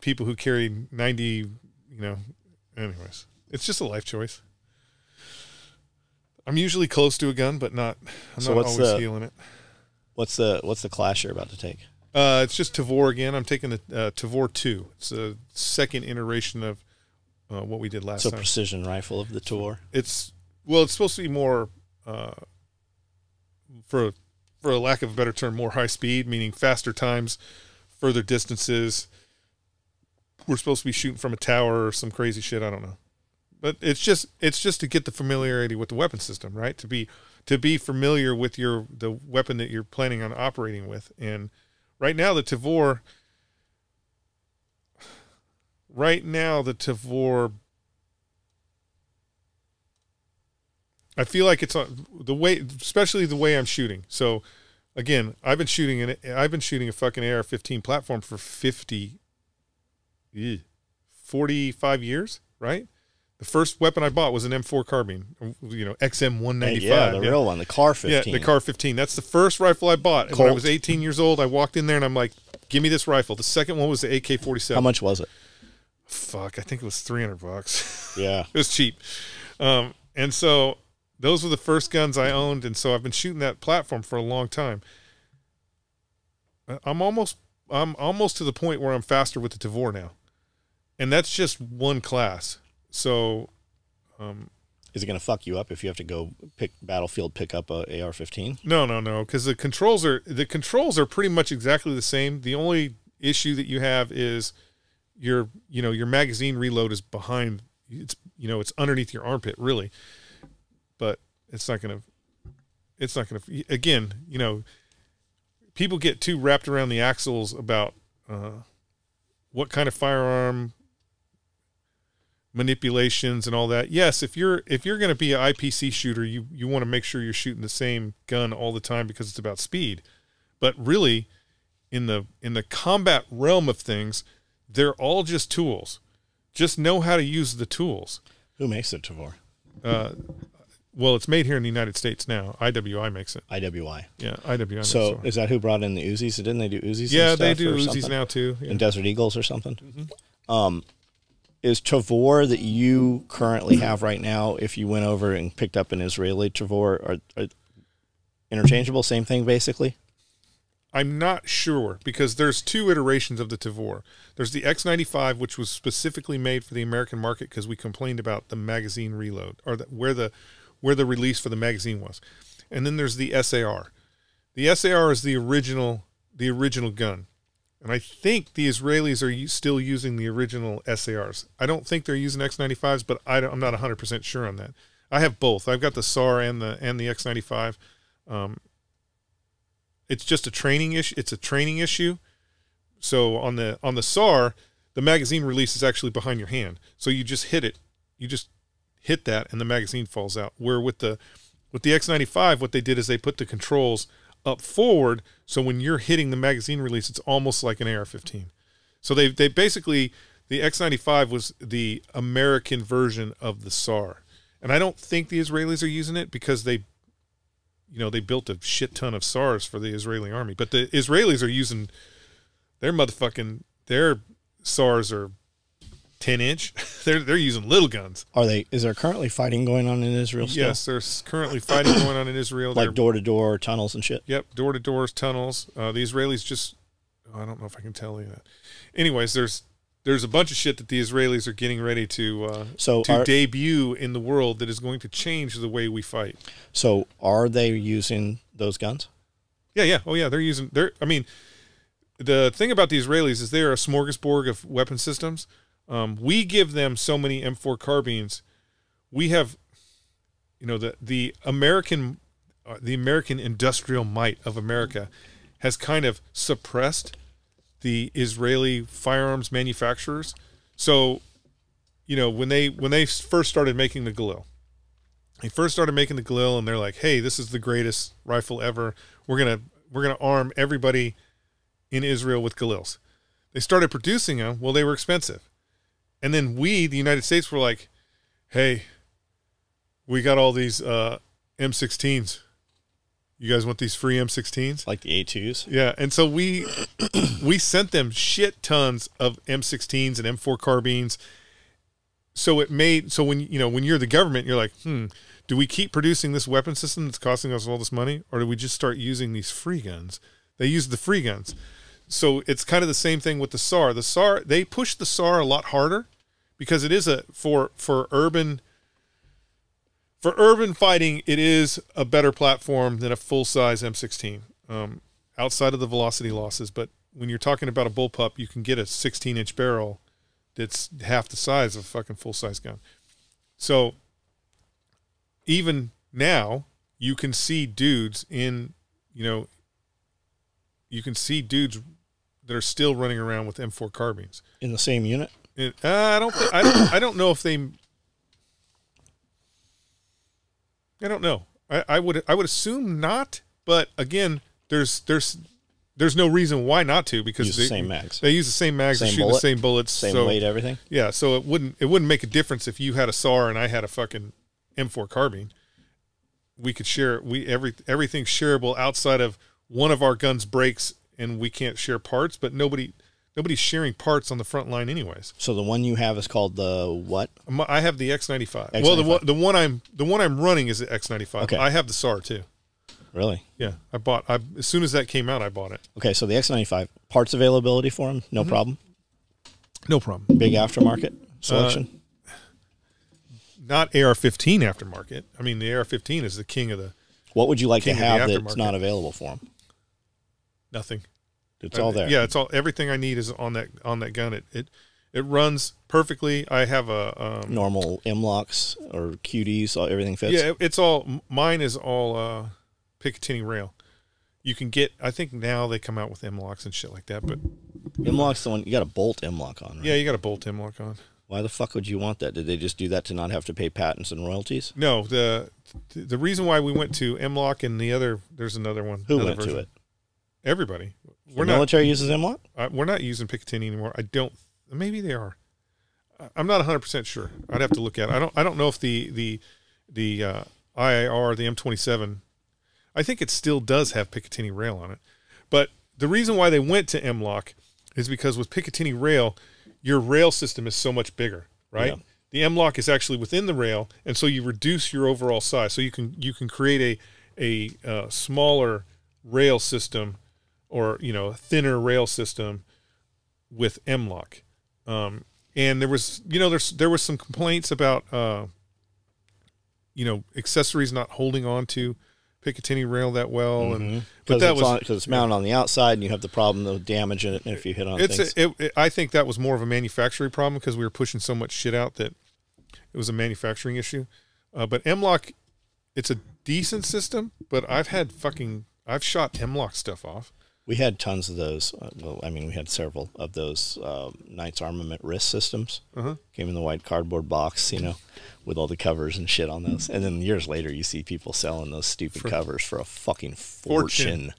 people who carry 90, anyways. It's just a life choice. I'm usually close to a gun, but I'm not always feeling it. What's the class you're about to take? It's just Tavor again. I'm taking the Tavor 2. It's a second iteration of what we did last time. So precision rifle of the Tavor. It's supposed to be more, for a lack of a better term, more high speed, meaning faster times, further distances. We're supposed to be shooting from a tower or some crazy shit. I don't know. But it's just to get the familiarity with the weapon system, right? To be familiar with the weapon that you're planning on operating with. And right now the Tavor I feel like it's the way, especially the way I'm shooting. So again, I've been shooting a fucking AR-15 platform for 45 years, right? The first weapon I bought was an M4 carbine, XM195. Yeah, the real one, the Car 15. Yeah, the Car 15. That's the first rifle I bought. And when I was 18 years old, I walked in there and I'm like, give me this rifle. The second one was the AK-47. How much was it? Fuck, I think it was $300. Yeah. It was cheap. And so those were the first guns I owned, and so I've been shooting that platform for a long time. I'm almost to the point where I'm faster with the Tavor now. And that's just one class. So is it going to fuck you up if you have to go pick up a AR-15? No, because the controls are pretty much exactly the same. The only issue that you have is your magazine reload is behind. It's underneath your armpit, really. But it's not gonna. Again, people get too wrapped around the axles about what kind of firearm manipulations and all that. Yes, if you're going to be an IPC shooter, you want to make sure you're shooting the same gun all the time because it's about speed. But really, in the combat realm of things, they're all just tools. Just know how to use the tools. Who makes it, Tavor? Well, it's made here in the United States now. IWI makes it. IWI. Yeah, IWI. So is that who brought in the Uzis? Didn't they do Uzis? Yeah, they do Uzis now too. Yeah. And Desert Eagles or something? Mm-hmm. Is Tavor that you currently have right now, if you went over and picked up an Israeli Tavor, are interchangeable? Same thing, basically? I'm not sure, because there's two iterations of the Tavor. There's the X95, which was specifically made for the American market because we complained about the magazine reload, or where the release for the magazine was. And then there's the SAR. The SAR is the original gun. And I think the Israelis are still using the original SARs. I don't think they're using X95s, but I'm not 100% sure on that. I have both. I've got the SAR and the X95. It's just a training issue. It's a training issue. So on the SAR, the magazine release is actually behind your hand. So you just hit it. You just hit that and the magazine falls out. Where with the X95, what they did is they put the controls up forward, so when you're hitting the magazine release, it's almost like an AR-15. So they basically, the X95 was the American version of the SAR. And I don't think the Israelis are using it because they built a shit ton of SARs for the Israeli army. But the Israelis are using their SARs are 10-inch. They're using little guns. Is there currently fighting going on in Israel still? Yes, there's currently fighting going on in Israel. Like door-to-door tunnels and shit? Yep, door-to-door tunnels. The Israelis I don't know if I can tell you that. Anyways, there's a bunch of shit that the Israelis are getting ready to debut in the world that is going to change the way we fight. So are they using those guns? Yeah. Oh, yeah, the thing about the Israelis is they're a smorgasbord of weapon systems. We give them so many M4 carbines. We have, the American industrial might of America has kind of suppressed the Israeli firearms manufacturers. So, when they first started making the Galil, and they're like, "Hey, this is the greatest rifle ever. We're gonna arm everybody in Israel with Galils." They started producing them. Well, they were expensive. And then the United States, were like, "Hey, we got all these M16s. You guys want these free M16s?" Like the A2s? Yeah. And so we sent them shit tons of M16s and M4 carbines. So when you're the government, you're like, do we keep producing this weapon system that's costing us all this money? Or do we just start using these free guns? They use the free guns. So it's kind of the same thing with the SAR. The SAR, they push the SAR a lot harder because it is for urban fighting, it is a better platform than a full-size M16, outside of the velocity losses. But when you're talking about a bullpup, you can get a 16-inch barrel that's half the size of a fucking full-size gun. So even now, you can see dudes you can see dudes that are still running around with M4 carbines In the same unit? I don't know if they. I don't know. I would assume not, but again, there's no reason why not to, because Use the same mags. They use the same mags, Same and shoot bullet, the same bullets, Same weight, everything? Yeah, so it wouldn't make a difference if you had a SAR and I had a fucking M4 carbine. We could share everything's shareable outside of one of our guns breaks and we can't share parts, but nobody's sharing parts on the front line anyways. So the one you have is called the what? I have the X95. X95. Well, the one I'm running is the X95. Okay. I have the SAR too. Really? Yeah, as soon as that came out, I bought it. Okay, so the X95, parts availability for them, no problem? No problem. Big aftermarket selection? Not AR-15 aftermarket. I mean, the AR-15 is the king of the What would you like to king of the have that's aftermarket. not available for them? nothing. It's all there. Yeah, it's all. Everything I need is on that gun. It runs perfectly. I have a Normal M-locks or QDs, everything fits? yeah. It's all mine is all Picatinny rail. You can get. I think now they come out with M-locks and shit like that. But M-lock's the one, you got a bolt M-lock on, right? yeah, you got a bolt M-lock on. Why the fuck would you want that? Did they just do that to not have to pay patents and royalties? No, the reason why we went to M-lock and there's another one. Who another went version. to it? Everybody. The military uses M-lock? We're not using Picatinny anymore. I don't. Maybe they are. I'm not 100% sure. I'd have to look at it. I don't know if the IIR, the M27, I think it still does have Picatinny rail on it. But the reason why they went to M-lock is because with Picatinny rail, your rail system is so much bigger, right? Yeah. The M-lock is actually within the rail, and so you reduce your overall size. So you can create a smaller rail system, or a thinner rail system with M-lock. And there was there was some complaints about accessories not holding on to Picatinny rail that well, and but that was because it's mounted on the outside, and you have the problem of damaging it if you hit on things. I think that was more of a manufacturing problem because we were pushing so much shit out that it was a manufacturing issue. But M-lock, it's a decent system, but I've shot M-lock stuff off. We had tons of those. We had several of those Knights Armament wrist systems. Came in the white cardboard box, with all the covers and shit on those. And then years later, you see people selling those stupid covers for a fucking fortune.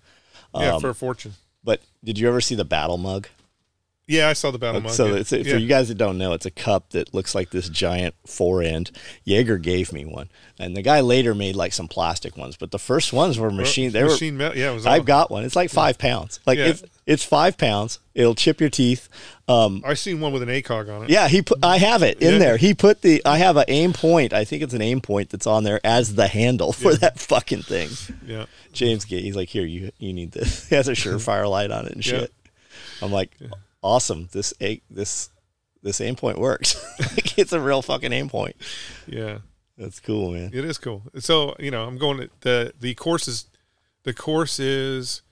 Yeah, for a fortune. But did you ever see the battle mug? Yeah, I saw the battle mug. So for you guys that don't know, it's a cup that looks like this giant four-end. Jaeger gave me one, and the guy later made like some plastic ones. But the first ones were machine. They were metal. Yeah, it was. I've got one. It's like 5 pounds. Like it's 5 pounds. It'll chip your teeth. I've seen one with an ACOG on it. Yeah, I have it in there. I have an aim point. I think it's an aim point that's on there as the handle for that fucking thing. Yeah. James he's like, here, you need this. He has a Surefire light on it and shit. I'm like, awesome. This aim point works. Like, it's a real fucking aim point. Yeah. That's cool, man. It is cool. So, I'm going to the course is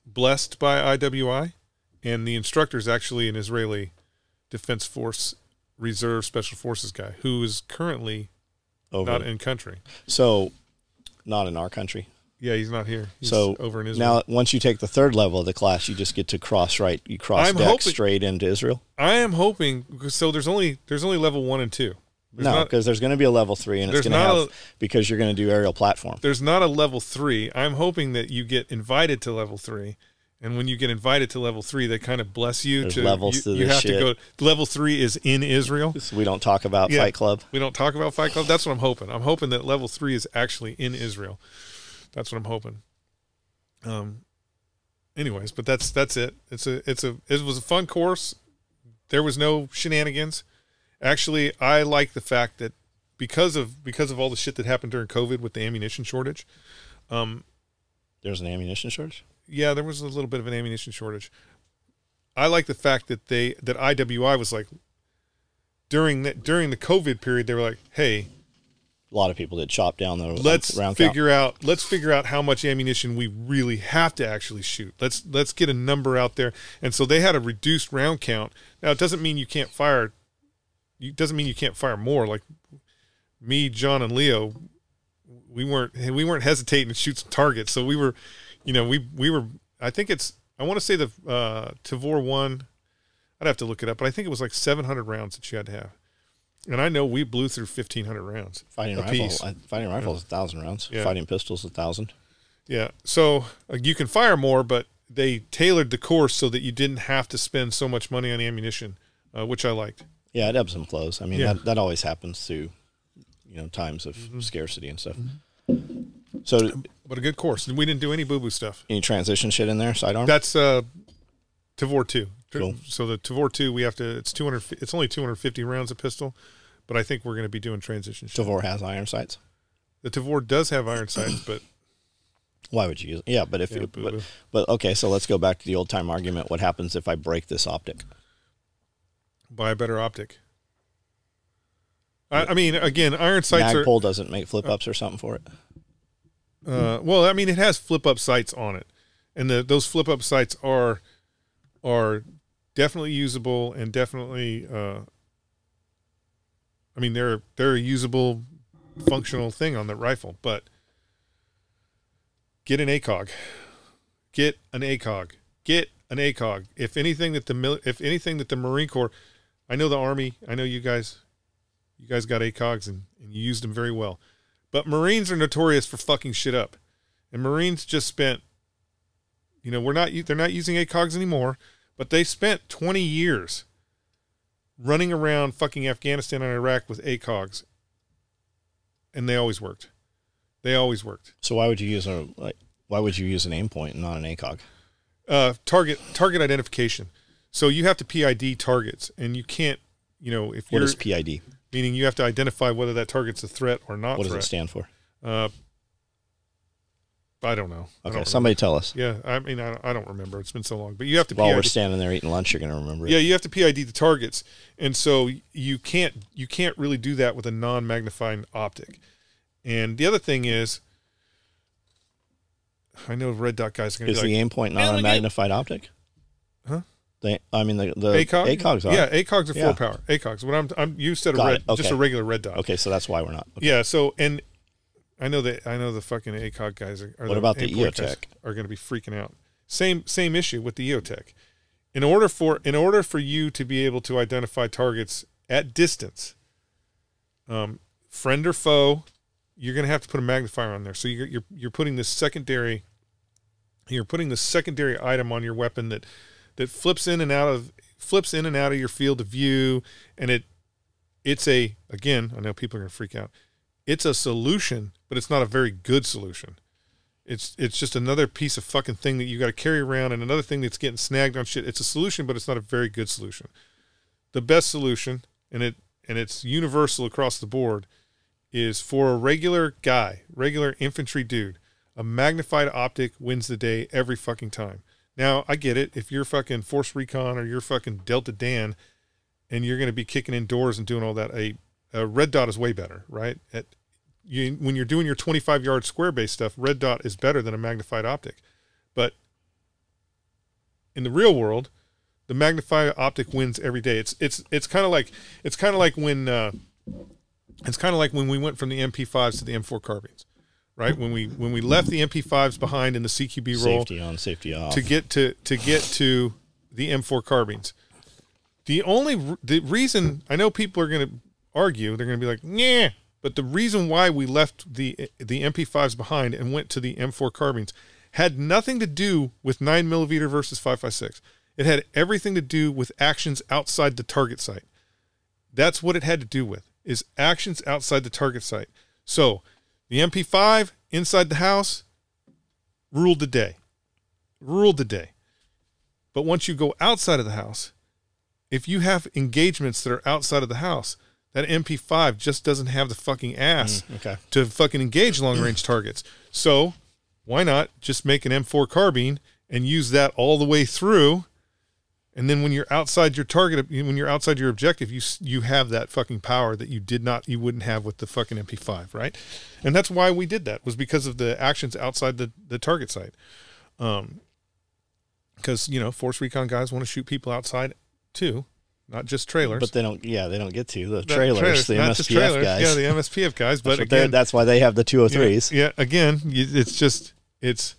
blessed by IWI, and the instructor is actually an Israeli Defense Force Reserve Special Forces guy who is currently not in country. So, not in our country. Yeah, he's not here. He's so over in Israel. Now, once you take the third level of the class, you just get to cross deck straight into Israel. I am hoping. So there's only level 1 and 2. Because there's going to be a level 3, and it's going to have because you're going to do aerial platform. There's not a level 3. I'm hoping that you get invited to level 3, and when you get invited to level 3, they kind of bless you. There's levels to you this have shit. to go. Level 3 is in Israel. So we don't talk about Fight Club. We don't talk about Fight Club. That's what I'm hoping. I'm hoping that level 3 is actually in Israel. That's what I'm hoping. Anyways, but that's it. It was a fun course. There was no shenanigans. Actually, I like the fact that because of all the shit that happened during COVID with the ammunition shortage. There's an ammunition shortage? Yeah, there was a little bit of an ammunition shortage. I like the fact that that IWI was like during the COVID period, they were like, hey, a lot of people did chop down the let's round figure out how much ammunition we really have to actually shoot. Let's get a number out there. And so they had a reduced round count. Now it doesn't mean you can't fire it doesn't mean you can't fire more. Like me, John, and Leo, we weren't hesitating to shoot some targets. So we were, we were. I think I want to say the Tavor 1. I'd have to look it up, but I think it was like 700 rounds that you had to have. And I know we blew through 1,500 rounds. Fighting rifles, 1,000 rounds. Yeah. Fighting pistols, 1,000. Yeah. So you can fire more, but they tailored the course so that you didn't have to spend so much money on ammunition, which I liked. Yeah, it ebbs and flows. I mean, Yeah. that always happens through, times of scarcity and stuff. So, But a good course. And we didn't do any boo-boo stuff. any transition shit in there? Sidearm? That's Tavor 2. Cool. So the Tavor 2, it's only 250 rounds a pistol, but I think we're going to be doing transition shit. Tavor has iron sights. The Tavor does have iron sights, but Why would you use it? Yeah, but if Yeah, boo-boo. but okay, so let's go back to the old time argument. What happens if I break this optic? buy a better optic. I mean, again, iron sights are... Magpul doesn't make flip ups or something for it. well, I mean, it has flip-up sights on it, and those flip-up sights are definitely usable and definitely. I mean, they're a usable, functional thing on the rifle, but get an ACOG. Get an ACOG. Get an ACOG. If anything that the Marine Corps, I know the Army, I know you guys got ACOGs and you used them very well. But Marines are notorious for fucking shit up. And Marines just spent, they're not using ACOGs anymore, but they spent 20 years running around fucking Afghanistan and Iraq with ACOGs. And they always worked. So why would you use an aim point and not an ACOG? Target identification. So you have to PID targets, and you can't, if What you're... is PID? Meaning you have to identify whether that target's a threat or not. What does it stand for? I don't know. Okay, somebody tell us. Yeah, I mean, I don't remember. It's been so long. But you have to While PID. we're standing there eating lunch, you're going to remember it. Yeah, you have to PID the targets. And so you can't really do that with a non-magnifying optic. And the other thing is, I know red dot guys are going to Is be the like, aim point not a magnified optic? Huh? The ACOG? ACOGs are. Yeah, ACOGs are Yeah. 4-power. ACOGs. What I'm you said a Got red, it. Okay. just a regular red dot. Okay, so that's why we're not. Okay. Yeah, so and I know the fucking ACOG guys are What about the aim point guys EOTech? are going to be freaking out. Same issue with the EOTech. In order for you to be able to identify targets at distance, friend or foe, you're going to have to put a magnifier on there. So you're putting this secondary item on your weapon that flips in and out of your field of view, and it's again, I know people are going to freak out. It's a solution, but it's not a very good solution. It's just another piece of fucking thing that you got to carry around, and another thing that's getting snagged on shit. It's a solution, but it's not a very good solution. The best solution, and it's universal across the board, is for a regular infantry dude. A magnified optic wins the day every fucking time. Now, I get it. If you're fucking Force Recon or you're fucking Delta Dan and you're going to be kicking indoors and doing all that, a red dot is way better, right? When you're doing your 25-yard square-based stuff, red dot is better than a magnified optic. But in the real world, the magnified optic wins every day. It's kind of like when we went from the MP5s to the M4 carbines. Right, when we left the MP5s behind in the CQB roll, Safety on, safety off, to get to the M4 carbines. The reason, I know people are going to argue, they're going to be like, yeah, but the reason why we left the MP5s behind and went to the M4 carbines had nothing to do with 9mm versus 5.56. It had everything to do with actions outside the target site. That's what it had to do with, is actions outside the target site. So the MP5 inside the house ruled the day. But once you go outside of the house, if you have engagements that are outside of the house, that MP5 just doesn't have the fucking ass to fucking engage long-range targets. So why not just make an M4 carbine and use that all the way through? And then when you're outside your target, when you're outside your objective, you have that fucking power that you wouldn't have with the fucking MP5, right? And that's why we did that, was because of the actions outside the target site. Because, Force Recon guys want to shoot people outside too, not just trailers. But they don't. Yeah, they don't get to the Not trailers. The not just MSPF trailers. guys. Yeah, the MSPF guys. But But again, that's why they have the 203s. yeah, again, it's just it's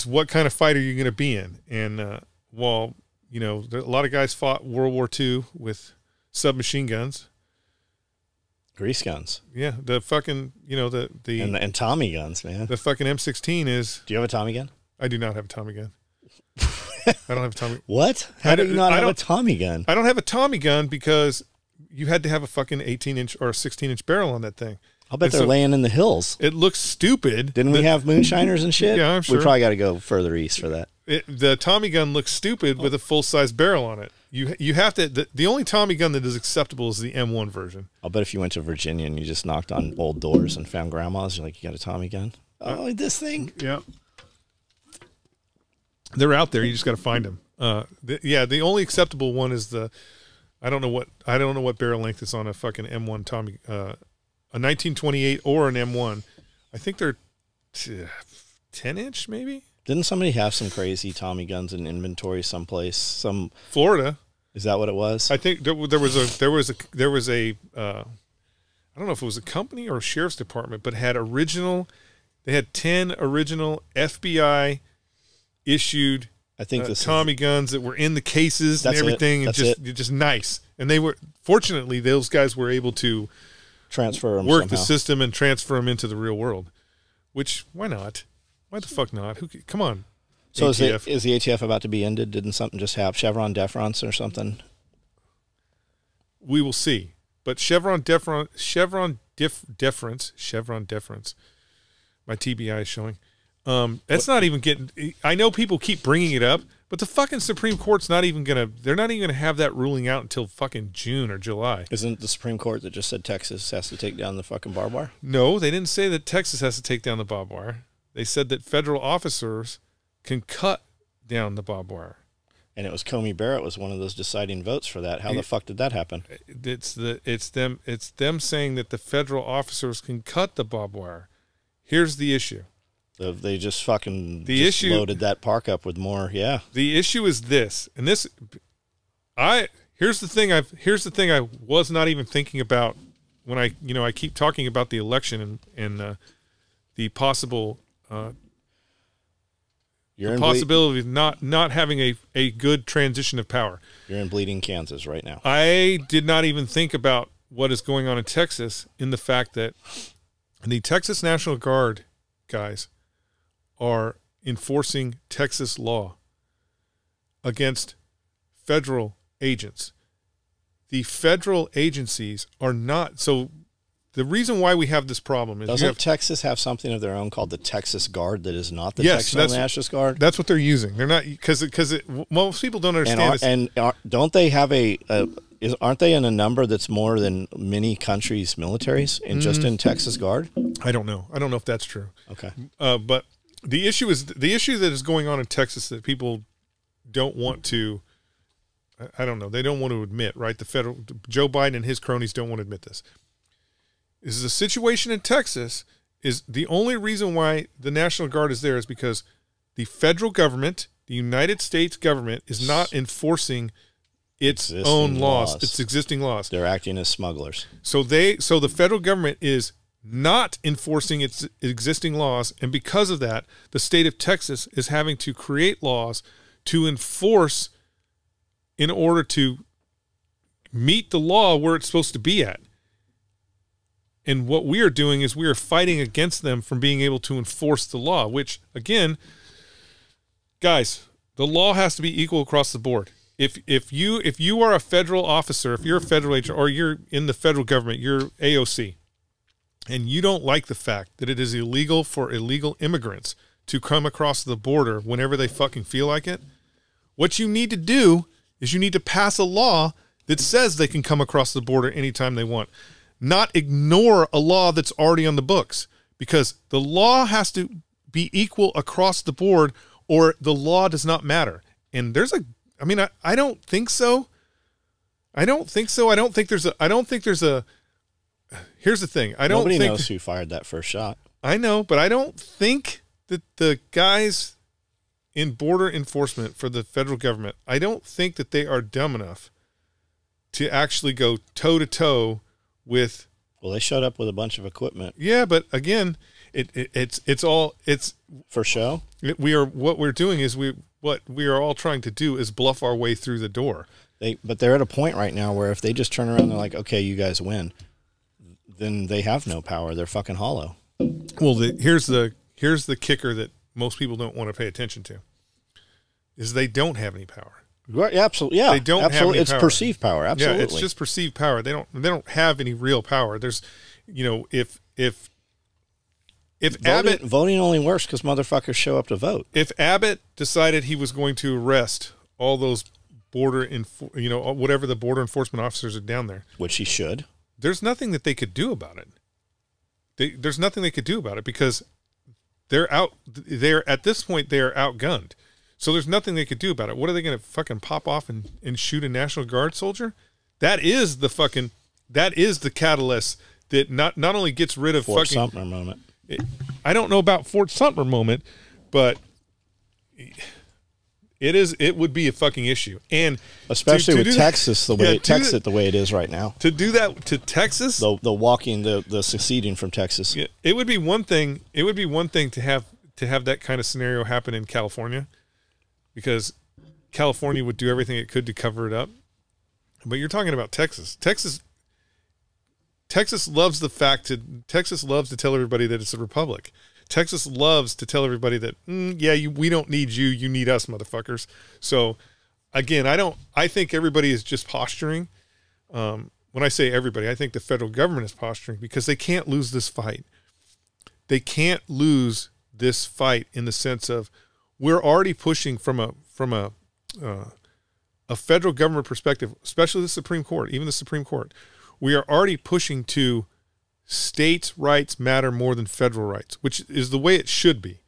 what kind of fight are you going to be in? And while a lot of guys fought World War II with submachine guns. Grease guns. Yeah, the fucking And Tommy guns, man. the fucking M16 is. Do you have a Tommy gun? I do not have a Tommy gun. I don't have a Tommy. What? How do you not I have a don't- Tommy gun? I don't have a Tommy gun because you had to have a fucking 18-inch or 16-inch barrel on that thing. I'll bet And they're so- laying in the hills. It looks stupid. Didn't we have moonshiners and shit? Yeah, I'm sure. We probably got to go further east for that. The Tommy gun looks stupid with a full-size barrel on it. You have to. The only Tommy gun that is acceptable is the M1 version. I'll bet if you went to Virginia and you just knocked on old doors and found grandmas, you're like, you got a Tommy gun? Oh, this thing? Yeah. They're out there. You just got to find them. The only acceptable one is the. I don't know what barrel length is on a fucking M1 Tommy. A 1928 or an M1. I think they're 10-inch maybe. Didn't somebody have some crazy Tommy guns in inventory someplace? Florida. Is that what it was? I think there was a I don't know if it was a company or a sheriff's department, but they had 10 original FBI issued I think this Tommy guns that were in the cases and That's it. everything, and That's just nice. And they were fortunately those guys were able to transfer them work somehow. the system and transfer them into the real world. Which why not? Why the fuck not? Come on. So is the ATF. ATF about to be ended? Didn't something just happen? Chevron deference or something? We will see. But Chevron deference. My TBI is showing. That's not even getting. I know people keep bringing it up, but the fucking Supreme Court's not even gonna. They're not even gonna have that ruling out until fucking June or July. Isn't it the Supreme Court that just said Texas has to take down the fucking barbed wire? No, they didn't say that Texas has to take down the barbed wire. They said that federal officers can cut down the barbed wire. And it was Comey Barrett was one of those deciding votes for that. How the fuck did that happen? It's them saying that the federal officers can cut the barbed wire. Here's the issue. They just fucking The loaded that park up with more. Yeah. The issue is this, and this, here's the thing I was not even thinking about when I keep talking about the election and the possible possibility of not having a good transition of power. You're in bleeding Kansas right now. I did not even think about what is going on in Texas in the fact that the Texas National Guard guys are enforcing Texas law against federal agents. The federal agencies are not. So the reason why we have this problem is Doesn't Texas have something of their own called the Texas Guard that is not the Yes, Texas National Guard? That's what they're using. They're not because most people don't understand. Don't they have aren't they in a number that's more than many countries' militaries in just in Texas Guard? I don't know. I don't know if that's true. Okay. But the issue that is going on in Texas that people don't want to. I don't know. They don't want to admit, right? Joe Biden and his cronies don't want to admit this. Is the situation in Texas is the only reason why the National Guard is there is because the federal government, the United States government, is not enforcing its own laws, its existing laws. They're acting as smugglers. So the federal government is not enforcing its existing laws, and because of that, the state of Texas is having to create laws to enforce in order to meet the law where it's supposed to be at. And what we are doing is we are fighting against them from being able to enforce the law, which, again, guys, the law has to be equal across the board. If you are a federal officer, if you're a federal agent, or you're in the federal government, you're AOC, and you don't like the fact that it is illegal for illegal immigrants to come across the border whenever they fucking feel like it, what you need to do is you need to pass a law that says they can come across the border anytime they want. Not ignore a law that's already on the books, because the law has to be equal across the board or the law does not matter. And I don't think so. I don't think there's a, here's the thing. Nobody knows who fired that first shot. I know, but I don't think that the guys in border enforcement for the federal government, I don't think that they are dumb enough to actually go toe to toe with. Well, they showed up with a bunch of equipment. Yeah, but again, it's all for show. What we're doing is what we are all trying to do is bluff our way through the door. But they're at a point right now where if they just turn around and they're like, okay, you guys win, then they have no power. They're fucking hollow. Well, here's the kicker that most people don't want to pay attention to is they don't have any power. Right, absolutely. Yeah, they don't have any it's power. Perceived power. Absolutely. Yeah, it's just perceived power. They don't have any real power. There's, if voting only works because motherfuckers show up to vote. If Abbott decided he was going to arrest all those whatever the border enforcement officers are down there, which he should, there's nothing that they could do about it. There's nothing they could do about it because they're out. They're at this point they are outgunned. So there's nothing they could do about it. What are they going to fucking pop off and shoot a National Guard soldier? That is the catalyst that not only gets rid of Fort fucking Sumter moment. I don't know about Fort Sumter moment, but it would be a fucking issue. And especially with Texas the way the way it is right now. To do that to Texas, the seceding from Texas. It would be one thing. It would be one thing to have that kind of scenario happen in California, because California would do everything it could to cover it up. But you're talking about Texas. Texas loves Texas loves to tell everybody that it's a republic. Texas loves to tell everybody that, we don't need you. You need us, motherfuckers. So again, I think everybody is just posturing. When I say everybody, I think the federal government is posturing because they can't lose this fight. They can't lose this fight in the sense of we're already pushing from a federal government perspective, especially the Supreme Court, even the Supreme Court. We are already pushing to states' rights matter more than federal rights, which is the way it should be.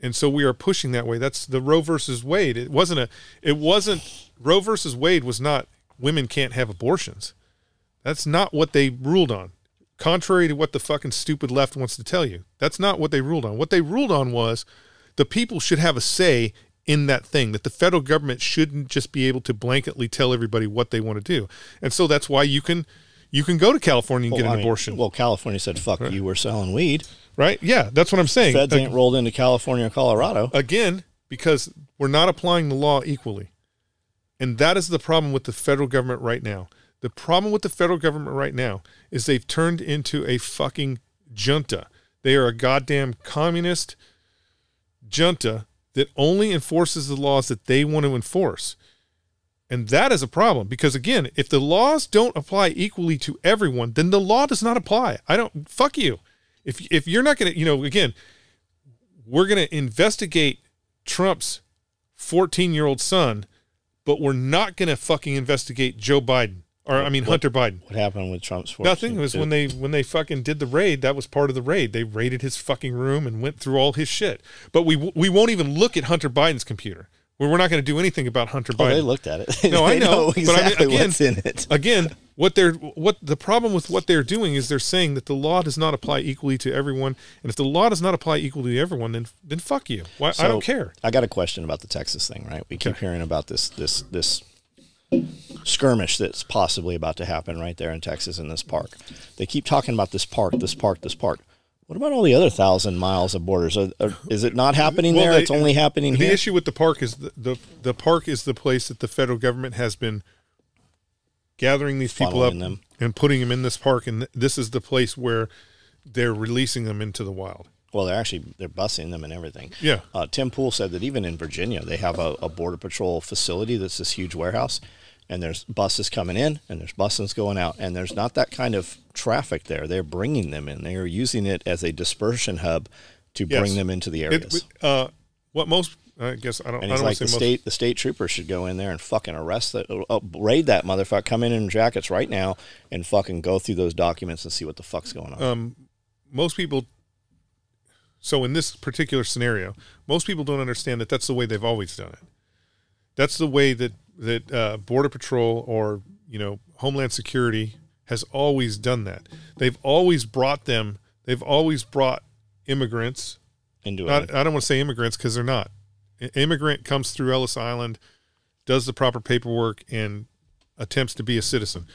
And so we are pushing that way. That's the Roe versus Wade. Roe versus Wade was not women can't have abortions. That's not what they ruled on. Contrary to what the fucking stupid left wants to tell you. That's not what they ruled on. What they ruled on was the people should have a say in that thing, that the federal government shouldn't just be able to blanketly tell everybody what they want to do. And so that's why you can go to California and get an abortion. Well, California said, fuck right. You, we're selling weed. Right? Yeah, that's what I'm saying. Feds ain't rolled into California or Colorado. Again, because we're not applying the law equally. And that is the problem with the federal government right now. The problem with the federal government right now is they've turned into a fucking junta. They are a goddamn communist junta that only enforces the laws that they want to enforce. And that is a problem because, again, if the laws don't apply equally to everyone, then the law does not apply. Fuck you. If you're not going to, again, we're going to investigate Trump's 14-year-old son, but we're not going to fucking investigate Joe Biden. Hunter Biden. What happened with Trump's 14? Nothing. It was when they fucking did the raid. That was part of the raid. They raided his fucking room and went through all his shit. But we won't even look at Hunter Biden's computer. We're not going to do anything about Hunter Biden. They looked at it. No, I know exactly but again, what's in it. Again, what the problem with what they're doing is they're saying that the law does not apply equally to everyone, and if the law does not apply equally to everyone, then fuck you. Why? I don't care. I got a question about the Texas thing, right? We keep hearing about this skirmish that's possibly about to happen right there in Texas in this park. They keep talking about this park. What about all the other 1,000 miles of borders? Is it not happening there? It's only happening here? The issue with the park is the park is the place that the federal government has been gathering these people up and putting them in this park, and this is the place where they're releasing them into the wild. Well, they're busing them and everything. Yeah. Tim Pool said that even in Virginia, they have a Border Patrol facility that's this huge warehouse, and there's buses coming in and there's buses going out, and there's not that kind of traffic there. They're bringing them in. They are using it as a dispersion hub to bring them into the areas. What most, I guess, I don't. And he's like, the state troopers should go in there and fucking arrest raid that motherfucker. Come in jackets right now and fucking go through those documents and see what the fuck's going on. Most people. So in this particular scenario, most people don't understand that that's the way they've always done it. That's the way that Border Patrol or Homeland Security has always done that. They've always brought immigrants into it. I don't want to say immigrants because they're not. An immigrant comes through Ellis Island, does the proper paperwork, and attempts to be a citizen.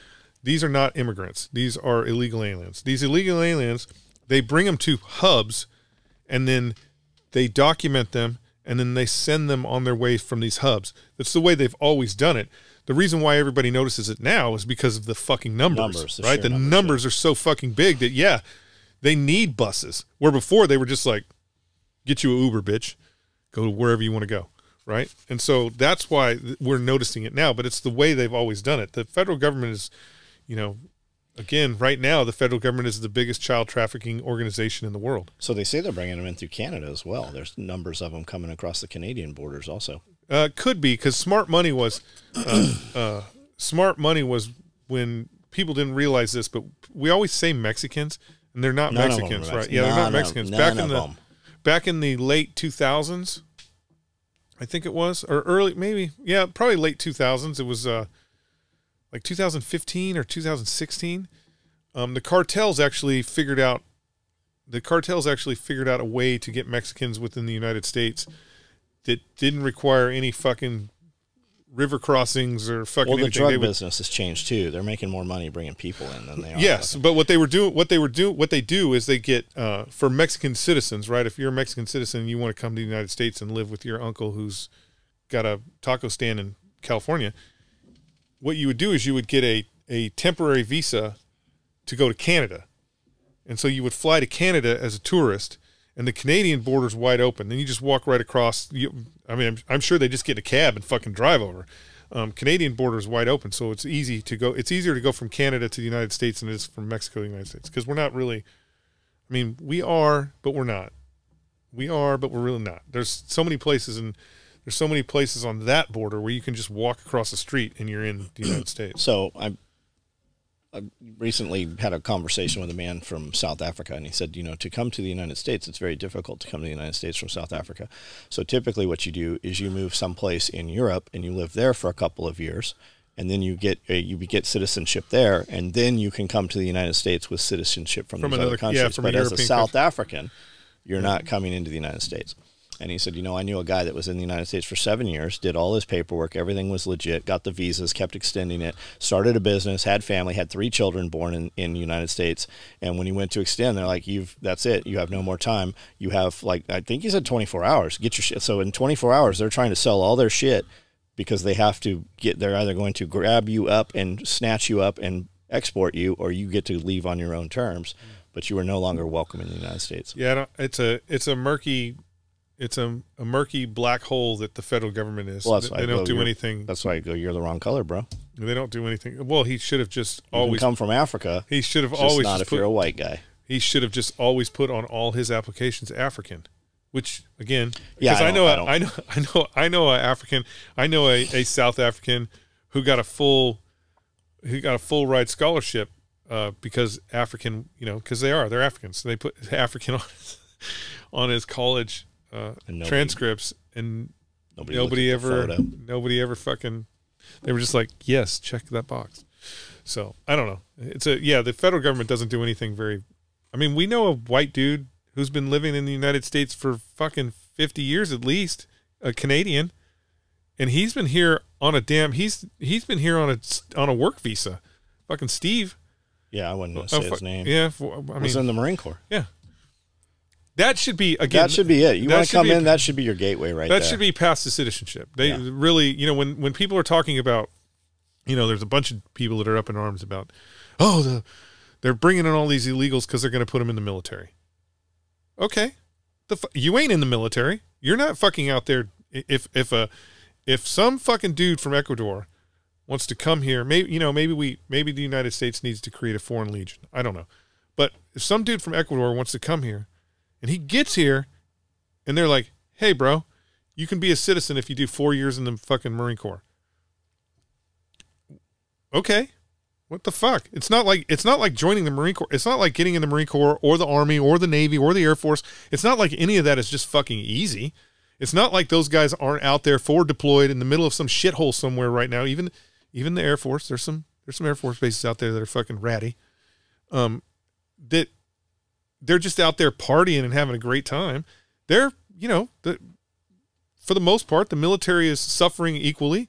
These are not immigrants. These are illegal aliens. These illegal aliens, they bring them to hubs, and then they document them, and then they send them on their way from these hubs. That's the way they've always done it. The reason why everybody notices it now is because of the fucking numbers right? The numbers are so fucking big that, yeah, they need buses. Where before they were just like, get you an Uber, bitch. Go to wherever you want to go, right? And so that's why we're noticing it now, but it's the way they've always done it. The federal government is, you know, again, right now, the federal government is the biggest child trafficking organization in the world. So they say they're bringing them in through Canada as well. There's numbers of them coming across the Canadian borders also. Could be, because smart money was when people didn't realize this, but we always say Mexicans, and they're not Mexicans, right? Yeah, they're not Mexicans. Back in the late 2000s, I think it was, or early, maybe, yeah, probably late 2000s. It was like 2015 or 2016. The cartels actually figured out a way to get Mexicans within the United States that didn't require any fucking river crossings or fucking anything. Well, the drug business has changed too. They're making more money bringing people in than they are. Yes, but what they do is they get for Mexican citizens, right? If you're a Mexican citizen and you want to come to the United States and live with your uncle who's got a taco stand in California, what you would do is you would get a temporary visa to go to Canada. And so you would fly to Canada as a tourist, and the Canadian border's wide open. Then you just walk right across. I'm sure they just get in a cab and fucking drive over. Canadian border is wide open, so it's easy to go. It's easier to go from Canada to the United States than it is from Mexico to the United States, because we're not really. I mean, we are, but we're not. We are, but we're really not. There's so many places, and there's so many places on that border where you can just walk across the street and you're in the United States. So I recently had a conversation with a man from South Africa, and he said, you know, to come to the United States, it's very difficult to come to the United States from South Africa. So typically what you do is you move someplace in Europe and you live there for a couple of years, and then you get citizenship there, and then you can come to the United States with citizenship from these other countries. Yeah, but as a South African, you're not coming into the United States. And he said, you know, I knew a guy that was in the United States for 7 years, did all his paperwork, everything was legit, got the visas, kept extending it, started a business, had family, had 3 children born in the United States. And when he went to extend, they're like, that's it. You have no more time. You have, like, I think he said 24 hours. Get your shit. So in 24 hours, they're trying to sell all their shit because they have to they're either going to grab you up and snatch you up and export you, or you get to leave on your own terms, but you are no longer welcome in the United States. Yeah, it's a murky... It's a murky black hole that the federal government is. Well, they don't do anything. That's why I go, you're the wrong color, bro. They don't do anything. Well, he should have just always come from Africa. He should have always not if you're a white guy. He should have just always put on all his applications African, which again, because I know a African, I know a South African who got a full ride scholarship because African, you know, because they're Africans. So they put African on his college transcripts, and nobody ever fucking, they were just like, yes, check that box. So I don't know. The federal government doesn't do anything very, I mean, we know a white dude who's been living in the United States for fucking 50 years at least, a Canadian, and he's been here on he's been here on a work visa. Fucking Steve. Yeah, I wouldn't want to say his name. Yeah, was in the Marine Corps. Yeah. That should be, again. That should be it. You want to come in, that should be your gateway right there. That should be past the citizenship. They really, you know, when people are talking about, you know, there's a bunch of people that are up in arms about, they're bringing in all these illegals because they're going to put them in the military. Okay. You ain't in the military. You're not fucking out there. If some fucking dude from Ecuador wants to come here, maybe the United States needs to create a foreign legion. I don't know. But if some dude from Ecuador wants to come here, and he gets here, and they're like, hey, bro, you can be a citizen if you do 4 years in the fucking Marine Corps. Okay. What the fuck? It's not like joining the Marine Corps. It's not like getting in the Marine Corps or the Army or the Navy or the Air Force. It's not like any of that is just fucking easy. It's not like those guys aren't out there forward deployed in the middle of some shithole somewhere right now. Even the Air Force, there's some Air Force bases out there that are fucking ratty. That they're just out there partying and having a great time. They're, for the most part, the military is suffering equally.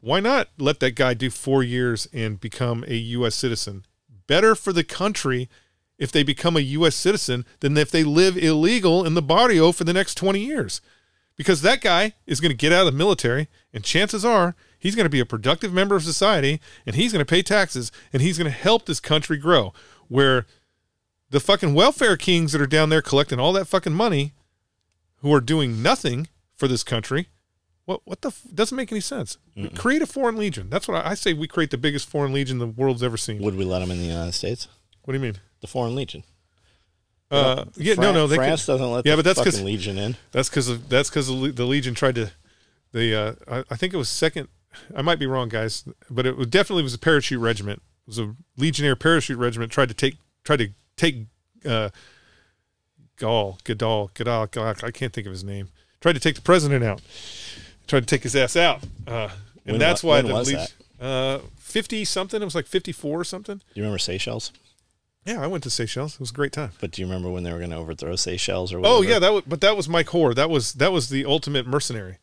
Why not let that guy do 4 years and become a U.S. citizen? Better for the country if they become a U.S. citizen than if they live illegal in the barrio for the next 20 years. Because that guy is going to get out of the military, and chances are he's going to be a productive member of society, and he's going to pay taxes, and he's going to help this country grow. Where the fucking welfare kings that are down there collecting all that fucking money, who are doing nothing for this country, doesn't make any sense. Create a foreign legion. That's what I say. We create the biggest foreign legion the world's ever seen. Would we let them in the United States? What do you mean? The Foreign Legion. France doesn't let but that's fucking Legion in. That's because the Legion tried to. I think it was second. I might be wrong, guys, but it definitely was a parachute regiment. It was a Legionnaire parachute regiment. Tried to take Godal. I can't think of his name. Tried to take the president out. Tried to take his ass out. And that's why the Legion. 50 something. It was like 54 or something. Do you remember Seychelles? Yeah, I went to Seychelles. It was a great time. But do you remember when they were going to overthrow Seychelles or whatever? Oh yeah, that was Mike Hoare. That was the ultimate mercenary.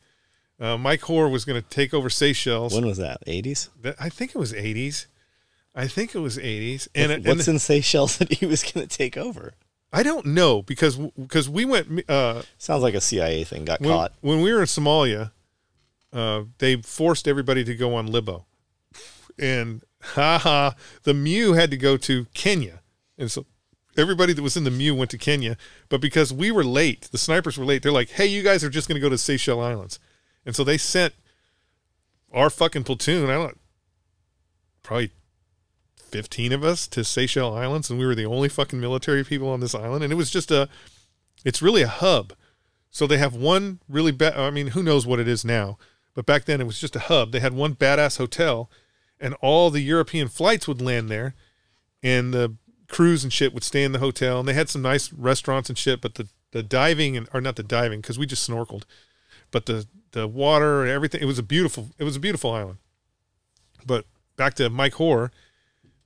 Mike Hoare was going to take over Seychelles. When was that? 80s? I think it was 80s. And what's in Seychelles that he was going to take over? I don't know because we went. Sounds like a CIA thing. Got caught when we were in Somalia. They forced everybody to go on Libo, and the MEU had to go to Kenya, and so everybody that was in the MEU went to Kenya. But because we were late, the snipers were late. They're like, "Hey, you guys are just going to go to Seychelles Islands," and so they sent our fucking platoon. Probably 15 of us to Seychelles Islands, and we were the only fucking military people on this island. And it was just it's really a hub. So they have one really who knows what it is now, but back then it was just a hub. They had one badass hotel, and all the European flights would land there, and the crews and shit would stay in the hotel, and they had some nice restaurants and shit, but the diving, or not the diving, because we just snorkeled, but the water and everything, it was a beautiful island. But back to Mike Hoare,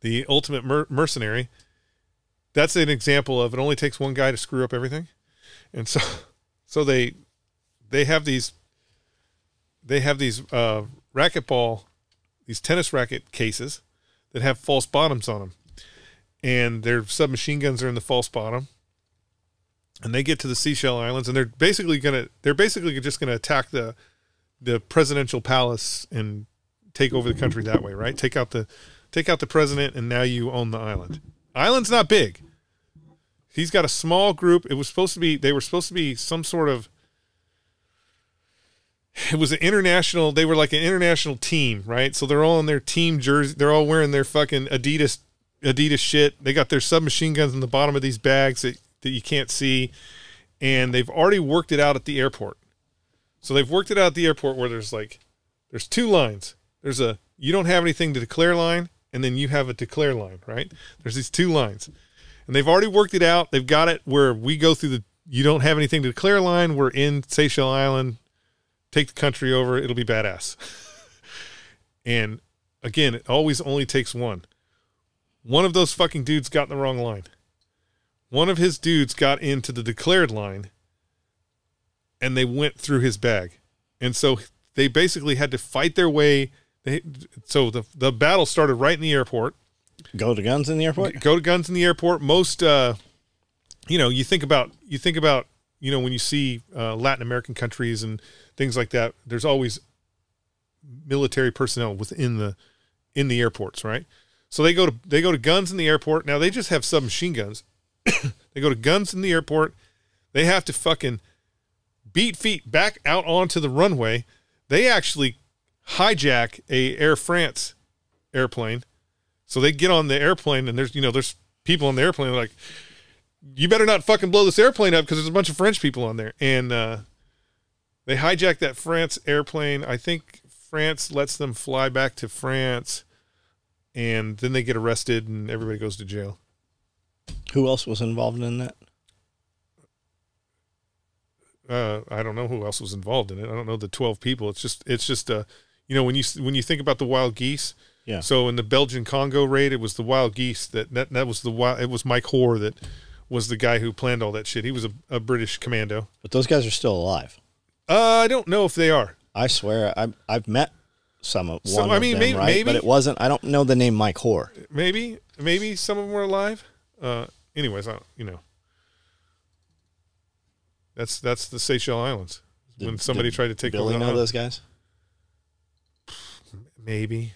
the ultimate mercenary, that's an example of it only takes one guy to screw up everything. And so they have these racquetball, these tennis racket cases that have false bottoms on them, and their submachine guns are in the false bottom, and they get to the Seychelles Islands, and they're basically just gonna attack the presidential palace and take over the country that way, right? Take out the president, and now you own the island. Island's not big. He's got a small group. They were supposed to be some sort of, it was an international, they were like an international team, right? So they're all in their team jersey. They're all wearing their fucking Adidas shit. They got their submachine guns in the bottom of these bags that you can't see. And they've already worked it out at the airport. So they've worked it out at the airport where there's two lines. There's a, you don't have anything to declare line, and then you have a declare line, right? There's these two lines. And they've already worked it out. They've got it where we go through the, you don't have anything to declare line. We're in Seychelles Island. Take the country over. It'll be badass. And again, it always only takes one. One of those fucking dudes got in the wrong line. One of his dudes got into the declared line, and they went through his bag. And so they basically had to fight their way. So the battle started right in the airport. Go to guns in the airport? Go to guns in the airport. Most, you think about, when you see Latin American countries and things like that, there's always military personnel within the airports, right? So they go to guns in the airport. Now they just have submachine guns. They go to guns in the airport. They have to fucking beat feet back out onto the runway. They actually hijack a Air France airplane. So they get on the airplane, and there's people on the airplane like, you better not fucking blow this airplane up because there's a bunch of French people on there. And they hijack that France airplane. I think France lets them fly back to France, and then they get arrested, and everybody goes to jail. Who else was involved in that? I don't know who else was involved in it. I don't know the 12 people. It's just when you think about the wild geese. Yeah. So in the Belgian Congo raid, it was the wild geese that was it was Mike Hoare that was the guy who planned all that shit. He was a British commando. But those guys are still alive. I don't know if they are. I swear, I've met some of So, one I of mean, them, maybe- right? maybe- But it wasn't. I don't know the name Mike Hoare. Maybe some of them were alive. Anyways, that's the Seychelles Islands. When somebody tried to take Billy over the know island. those guys? Maybe.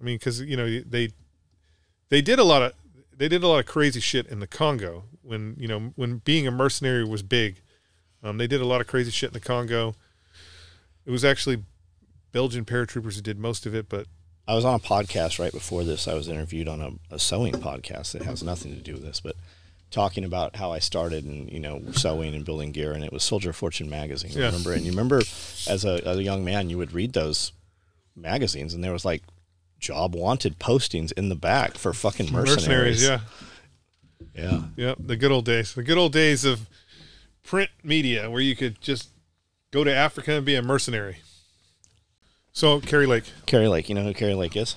I mean, because they did a lot of crazy shit in the Congo when being a mercenary was big. They did a lot of crazy shit in the Congo. It was actually Belgian paratroopers who did most of it, but I was on a podcast right before this. I was interviewed on a sewing podcast that has nothing to do with this, but talking about how I started and sewing and building gear, and it was Soldier of Fortune magazine. Yeah. Remember? And you remember as a young man, you would read those magazines, and there was like job wanted postings in the back for fucking mercenaries. Yeah. The good old days of print media where you could just go to Africa and be a mercenary. So Carrie Lake, You know who Carrie Lake is?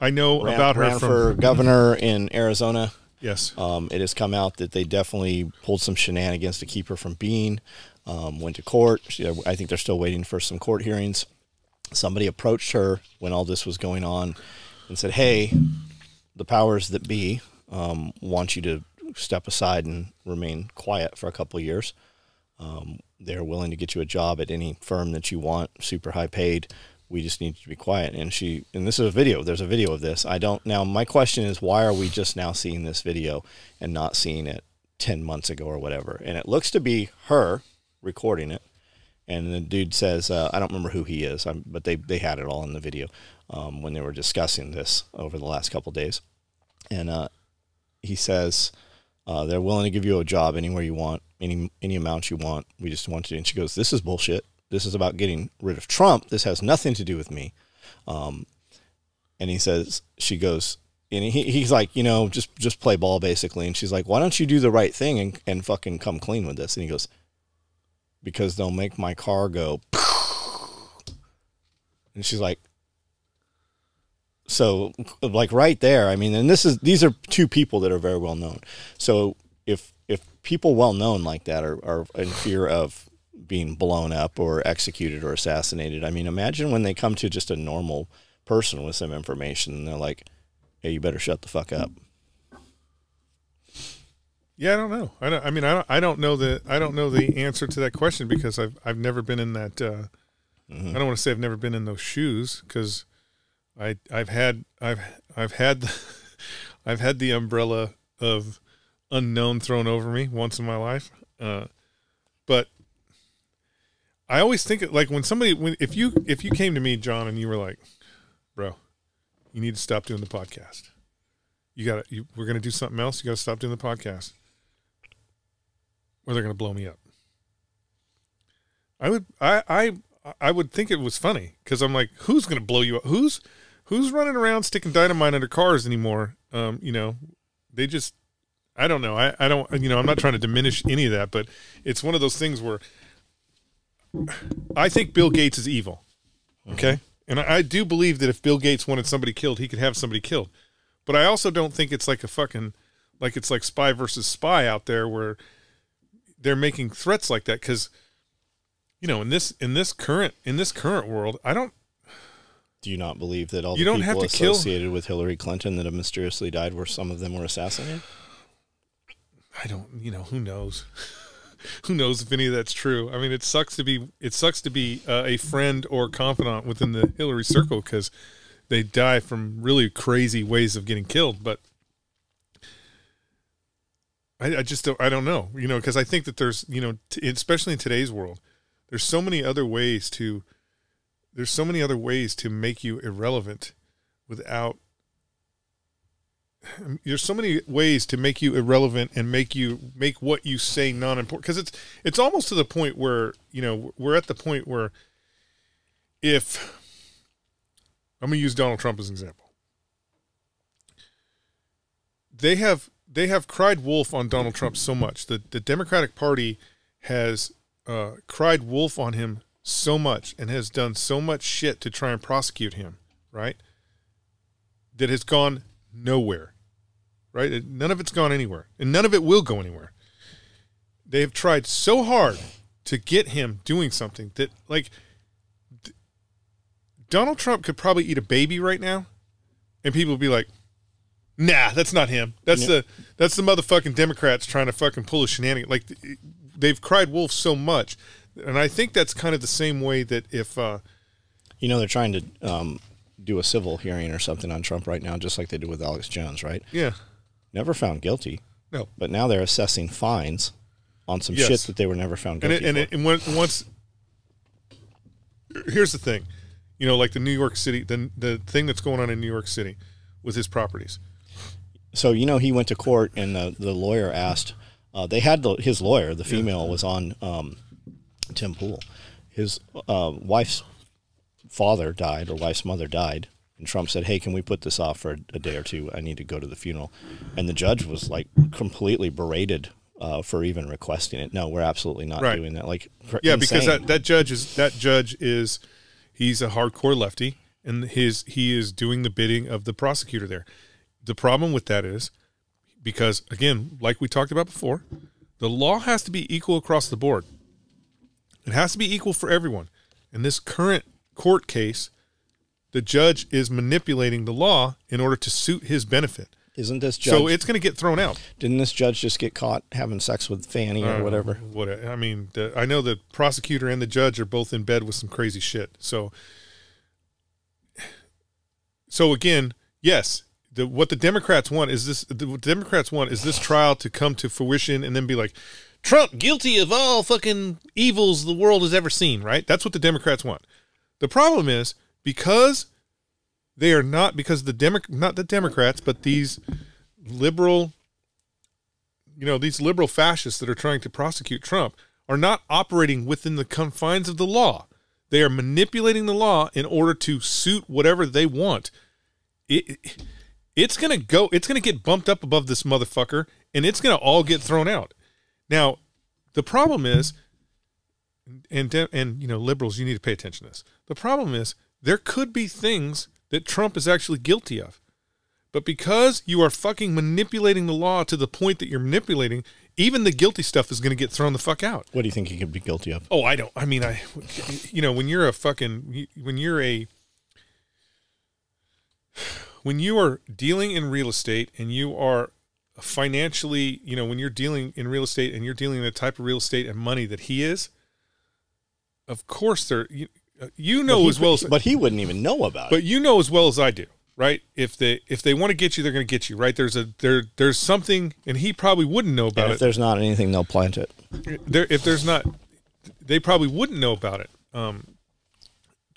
I know about her ran from for governor in Arizona. yes. It has come out that they definitely pulled some shenanigans to keep her from being. Went to court. I think they're still waiting for some court hearings. Somebody approached her when all this was going on and said, hey, the powers that be want you to step aside and remain quiet for a couple of years. They're willing to get you a job at any firm that you want, super high paid. We just need you to be quiet. And this is a video. There's a video of this. Now my question is, why are we just now seeing this video and not seeing it 10 months ago or whatever? And it looks to be her recording it. And the dude says, I don't remember who he is, but they had it all in the video when they were discussing this over the last couple of days. And he says, they're willing to give you a job anywhere you want, any amount you want. We just want you. And she goes, this is bullshit. This is about getting rid of Trump. This has nothing to do with me. And she goes, and he's like, just play ball basically. And she's like, why don't you do the right thing and fucking come clean with this? And he goes, because they'll make my car go. And she's like, so like right there, I mean, and these are two people that are very well known. So if people well known like that are in fear of being blown up or executed or assassinated, I mean, imagine when they come to just a normal person with some information and they're like, hey, you better shut the fuck up. Yeah, I don't know. I don't know the answer to that question because I've never been in that. I don't want to say I've never been in those shoes because I've had the umbrella of unknown thrown over me once in my life, but I always think like if you came to me, John, and you were like, bro, you need to stop doing the podcast. We're going to do something else. You got to stop doing the podcast, or they're going to blow me up. I would think it was funny because I'm like, who's going to blow you up? Who's running around sticking dynamite under cars anymore? They just, I don't know. I don't, I'm not trying to diminish any of that, but it's one of those things where I think Bill Gates is evil. Okay. And I do believe that if Bill Gates wanted somebody killed, he could have somebody killed. But I also don't think it's like it's like spy versus spy out there where they're making threats like that. Cause in this current world, Do you not believe that all You the don't have people to kill- associated with Hillary Clinton that have mysteriously died were some of them were assassinated? I don't, who knows? Who knows if any of that's true? I mean, it sucks to be a friend or confidant within the Hillary circle because they die from really crazy ways of getting killed. But I just don't know, because I think that there's, especially in today's world, there's so many other ways to make you irrelevant without. There's so many ways to make you irrelevant and make what you say non-important, because it's almost to the point where we're at the point where if I'm going to use Donald Trump as an example, they have cried wolf on Donald Trump so much that the Democratic Party has cried wolf on him so much and has done so much shit to try and prosecute him, right? That has gone nowhere, right? None of it's gone anywhere, and none of it will go anywhere. They have tried so hard to get him doing something that, like, Donald Trump could probably eat a baby right now, and people would be like, "Nah, that's not him. That's the motherfucking Democrats trying to fucking pull a shenanigan." Like, they've cried wolf so much, and I think that's kind of the same way that if they're trying to do a civil hearing or something on Trump right now, just like they did with Alex Jones, right? Yeah. Never found guilty. No. But now they're assessing fines on some shit that they were never found guilty for. Once, here's the thing, like the New York City, the thing that's going on in New York City with his properties. So, he went to court and the lawyer asked, they had his lawyer, the female, was on Tim Pool. His wife's father died, or wife's mother died, and Trump said, "Hey, can we put this off for a day or two? I need to go to the funeral." And the judge was like completely berated for even requesting it. No, we're absolutely not doing that. Like, insane. Because that judge is he's a hardcore lefty, and he is doing the bidding of the prosecutor there. The problem with that is because, again, like we talked about before, the law has to be equal across the board. It has to be equal for everyone. In this current court case, the judge is manipulating the law in order to suit his benefit. Isn't this judge? So it's going to get thrown out. Didn't this judge just get caught having sex with Fanny or whatever? I mean, I know the prosecutor and the judge are both in bed with some crazy shit. So again, yes, what the Democrats want is this trial to come to fruition and then be like, Trump guilty of all fucking evils the world has ever seen, right? That's what the Democrats want. The problem is because they are not, because not the Democrats, but these liberal, these liberal fascists that are trying to prosecute Trump are not operating within the confines of the law. They are manipulating the law in order to suit whatever they want. It's going to get bumped up above this motherfucker, and it's going to all get thrown out. Now, the problem is, and liberals, you need to pay attention to this. The problem is there could be things that Trump is actually guilty of. But because you are fucking manipulating the law to the point that you're manipulating, even the guilty stuff is going to get thrown the fuck out. What do you think he could be guilty of? Oh, when you are dealing in real estate and you are financially, when you're dealing in real estate and you're dealing in the type of real estate and money that he is, of course but he wouldn't even know about it. But you know as well as I do, right? If they want to get you, they're going to get you, right? There's something, and he probably wouldn't know about it. If there's not anything, they'll plant it. If there's not, they probably wouldn't know about it.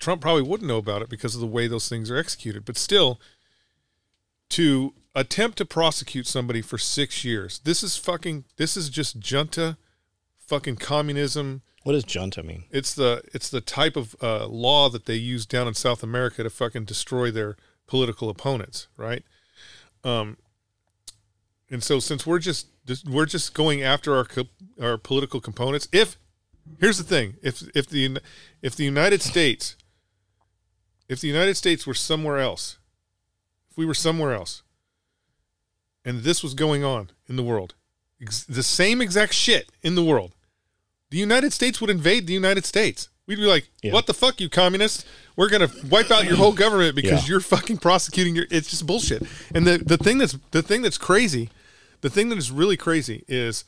Trump probably wouldn't know about it because of the way those things are executed. But still, to attempt to prosecute somebody for 6 years, this is just junta, fucking communism. What does junta mean? It's the type of law that they use down in South America to fucking destroy their political opponents, right? And so since we're just going after our political components, here's the thing, if the United States were somewhere else, if we were somewhere else, and this was going on in the world, the same exact shit in the world, the United States would invade the United States. We'd be like, what the fuck, you communists? We're going to wipe out your whole government because you're fucking prosecuting it's just bullshit. And the thing that's crazy, the thing that is really crazy is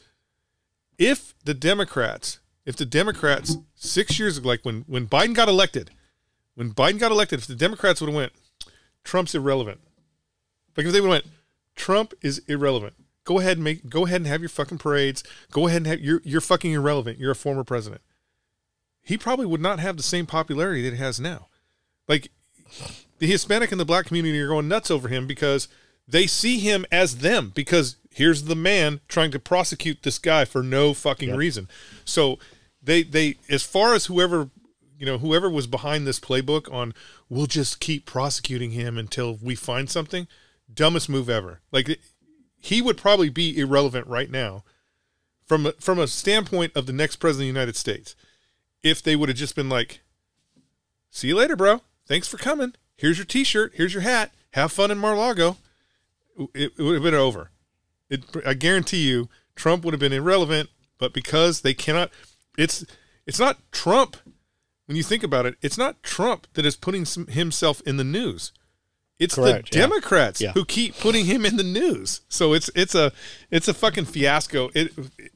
if the Democrats 6 years ago, like when Biden got elected, if the Democrats would have went, Trump's irrelevant. Like if they would have went, Trump is irrelevant. Go ahead and have your fucking parades. Go ahead and have you're fucking irrelevant. You're a former president. He probably would not have the same popularity that he has now. Like the Hispanic and the black community are going nuts over him because they see him as them, because here's the man trying to prosecute this guy for no fucking reason. So they as far as whoever was behind this playbook on, we'll just keep prosecuting him until we find something, dumbest move ever. Like he would probably be irrelevant right now from a standpoint of the next president of the United States. If they would have just been like, see you later, bro. Thanks for coming. Here's your t-shirt. Here's your hat. Have fun in Mar-a-Lago. It would have been over. I guarantee you Trump would have been irrelevant, but because they cannot, it's not Trump when you think about it, it's not Trump that is putting himself in the news. It's Correct, the Democrats Yeah. who keep putting him in the news. So it's a fucking fiasco.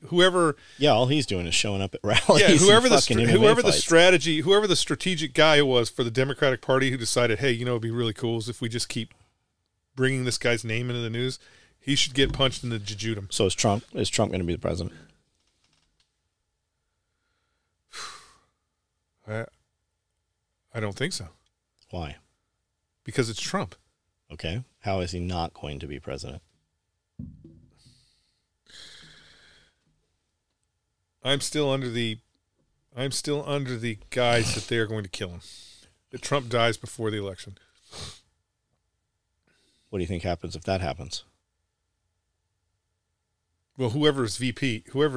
Whoever Yeah, all he's doing is showing up at rallies. yeah, whoever and the fucking MMA whoever the fights. strategy, whoever the strategic guy was for the Democratic Party who decided, hey, it'd be really cool is if we just keep bringing this guy's name into the news. He should get punched in the jejunum. So is Trump going to be the president? I don't think so Why? because it's Trump. Okay. How is he not going to be president? I'm still under the guise that they are going to kill him. That Trump dies before the election. What do you think happens if that happens? Well, whoever he picks for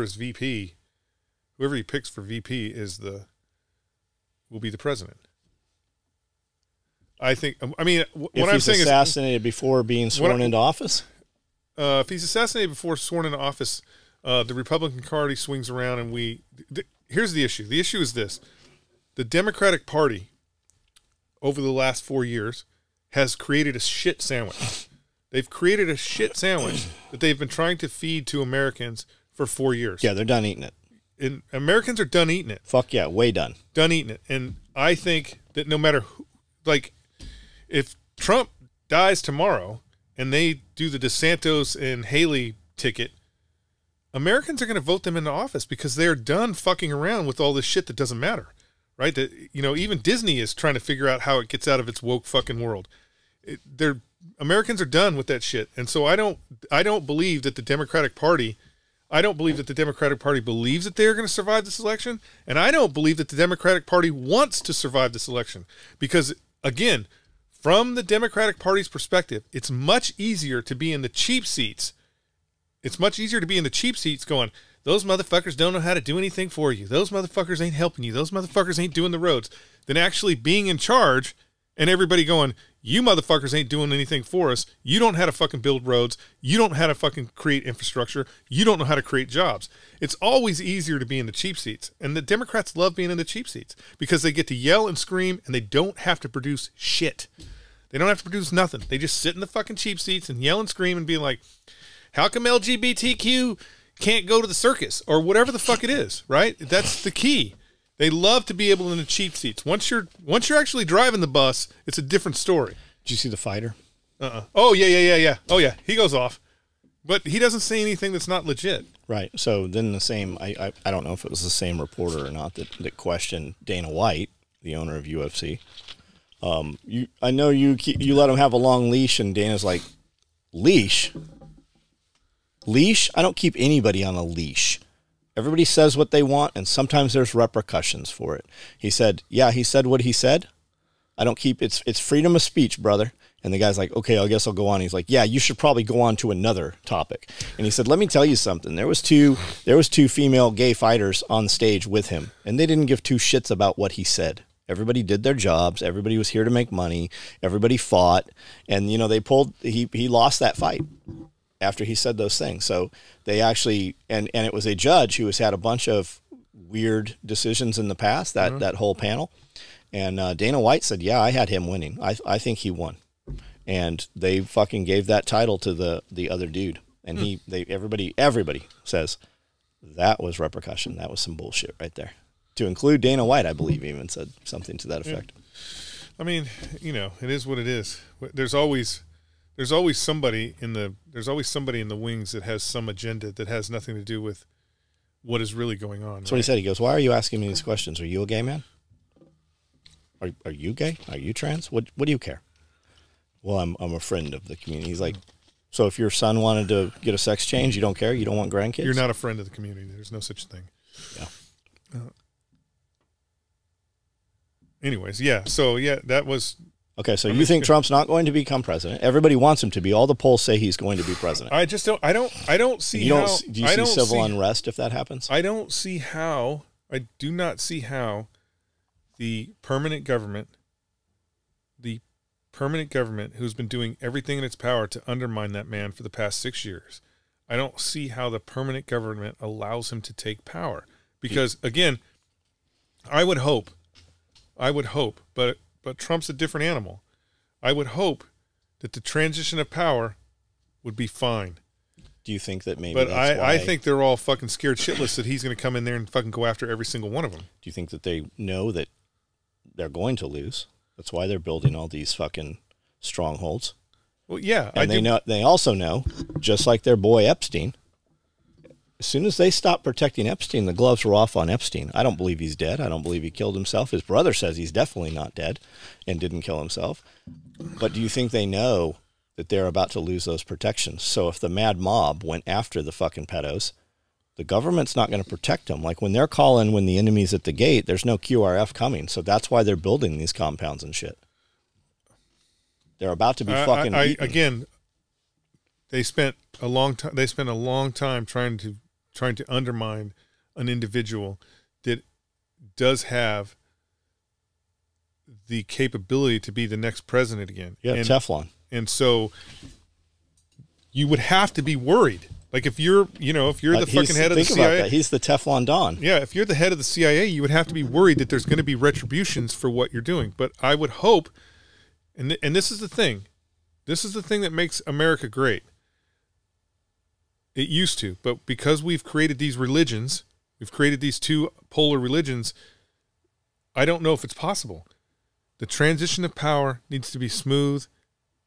VP will be the president. I think. I mean, what If I'm he's saying assassinated before being sworn into office? if he's assassinated before sworn into office, the Republican Party swings around, and here's the issue. The issue is this: the Democratic Party, over the last 4 years, has created a shit sandwich. They've created a shit sandwich that they've been trying to feed to Americans for 4 years. Yeah, they're done eating it. And Americans are done eating it. Fuck yeah, way done. Done eating it. And I think that no matter who, if Trump dies tomorrow and they do the DeSantis and Haley ticket, Americans are going to vote them into office because they're done fucking around with all this shit that doesn't matter, right? That even Disney is trying to figure out how it gets out of its woke fucking world. Americans are done with that shit, and so I don't believe that the Democratic Party. I don't believe that the Democratic Party believes that they are going to survive this election, and I don't believe that the Democratic Party wants to survive this election because, again, from the Democratic Party's perspective, it's much easier to be in the cheap seats. It's much easier to be in the cheap seats going, those motherfuckers don't know how to do anything for you. Those motherfuckers ain't helping you. Those motherfuckers ain't doing the roads. Than actually being in charge and everybody going, you motherfuckers ain't doing anything for us. You don't know how to fucking build roads. You don't know how to fucking create infrastructure. You don't know how to create jobs. It's always easier to be in the cheap seats. And the Democrats love being in the cheap seats because they get to yell and scream and they don't have to produce shit. They don't have to produce nothing. They just sit in the fucking cheap seats and yell and scream and be like, how come LGBTQ can't go to the circus or whatever the fuck it is, right? That's the key. They love to be able in the cheap seats. Once you're actually driving the bus, it's a different story. Did you see The Fighter? Oh, yeah. Oh, yeah. He goes off. But he doesn't say anything that's not legit. Right. So then the same, I don't know if it was the same reporter or not that questioned Dana White, the owner of UFC. I know you let him have a long leash, and Dana's like, leash? Leash? I don't keep anybody on a leash. Everybody says what they want, and sometimes there's repercussions for it. He said, yeah, he said what he said. I don't keep, it's freedom of speech, brother. And the guy's like, okay, I guess I'll go on. He's like, yeah, you should probably go on to another topic. And he said, let me tell you something. There was two female gay fighters on stage with him, and they didn't give two shits about what he said. Everybody did their jobs. Everybody was here to make money. Everybody fought. And, he lost that fight after he said those things. So they actually, and it was a judge who has had a bunch of weird decisions in the past, that whole panel. And Dana White said, yeah, I had him winning. I think he won. And they fucking gave that title to the other dude. And everybody says that was repercussion. That was some bullshit right there. To include Dana White, I believe, even said something to that effect. I mean, it is what it is. There's always somebody in the wings that has some agenda that has nothing to do with what is really going on. That's what he said. He goes, why are you asking me these questions? Are you a gay man? Are you gay? Are you trans? What do you care? Well, I'm a friend of the community. He's like, so if your son wanted to get a sex change, you don't care? You don't want grandkids? You're not a friend of the community. There's no such thing. Yeah. Anyways, yeah. So, yeah, that was... Okay, so you think Trump's not going to become president? Everybody wants him to be. All the polls say he's going to be president. I just don't... I don't see how... Do you see civil unrest if that happens? I don't see how... I do not see how the permanent government who's been doing everything in its power to undermine that man for the past 6 years, I don't see how the permanent government allows him to take power. Because, again, I would hope but Trump's a different animal. I would hope that the transition of power would be fine. Do you think that maybe But that's why? I think they're all fucking scared shitless that he's going to come in there and fucking go after every single one of them. Do you think that they know that they're going to lose? That's why they're building all these fucking strongholds. Well, yeah. And they also know, just like their boy Epstein, as soon as they stopped protecting Epstein, the gloves were off on Epstein. I don't believe he's dead. I don't believe he killed himself. His brother says he's definitely not dead and didn't kill himself. But do you think they know that they're about to lose those protections? So if the mad mob went after the fucking pedos, the government's not going to protect them. Like when they're calling when the enemy's at the gate, there's no QRF coming. So that's why they're building these compounds and shit. They're about to be fucking eaten. Again, they spent a long time. They spent a long time trying to undermine an individual that does have the capability to be the next president again. Yeah, Teflon. And so you would have to be worried. Like if you're the fucking head of the CIA. Think about that. He's the Teflon Don. Yeah, if you're the head of the CIA, you would have to be worried that there's going to be retributions for what you're doing. But I would hope, and this is the thing. This is the thing that makes America great. It used to, but because we've created these religions, we've created these two polar religions, I don't know if it's possible. The transition of power needs to be smooth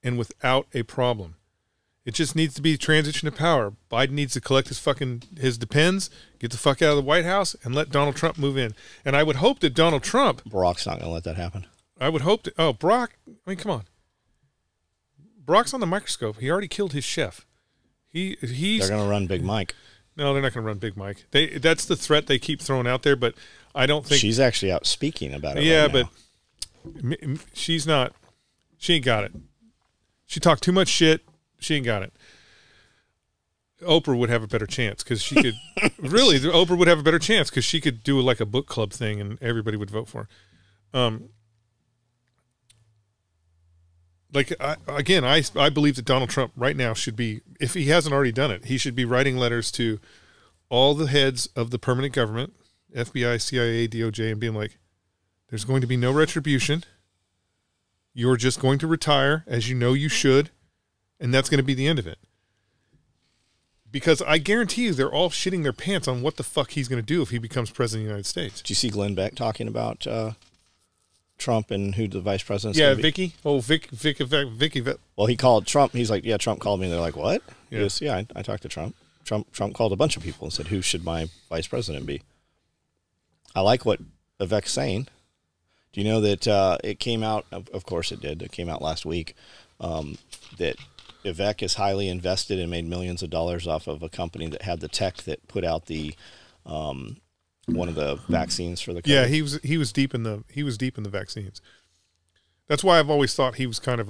and without a problem. It just needs to be transition of power. Biden needs to collect his depends, get the fuck out of the White House, and let Donald Trump move in. And I would hope that Donald Trump... Barack's not going to let that happen. I would hope that... Oh, Barack... I mean, come on. Barack's on the microscope. He already killed his chef. They're going to run Big Mike. No, they're not going to run Big Mike. That's the threat they keep throwing out there, but I don't think... She's actually out speaking about it Yeah, right now. but she's not... She ain't got it. She talked too much shit. She ain't got it. Oprah would have a better chance because she could... Really, Oprah would have a better chance because she could do like a book club thing and everybody would vote for her. I believe that Donald Trump right now should be, if he hasn't already done it, he should be writing letters to all the heads of the permanent government, FBI, CIA, DOJ, and being like, there's going to be no retribution. You're just going to retire as you know you should, and that's going to be the end of it. Because I guarantee you they're all shitting their pants on what the fuck he's going to do if he becomes president of the United States. Did you see Glenn Beck talking about Trump and who the vice president's Yeah, gonna be? Vicky. Oh, Vicky. Well, he called Trump. He's like, yeah, Trump called me. And they're like, what? Yeah. He goes, yeah, I talked to Trump. Trump called a bunch of people and said, who should my vice president be? I like what Vivek's saying. Do you know that it came out, of course it did, it came out last week, that Vivek is highly invested and made millions of dollars off of a company that had the tech that put out the one of the vaccines for the COVID. Yeah, he was deep in the vaccines. That's why I've always thought he was kind of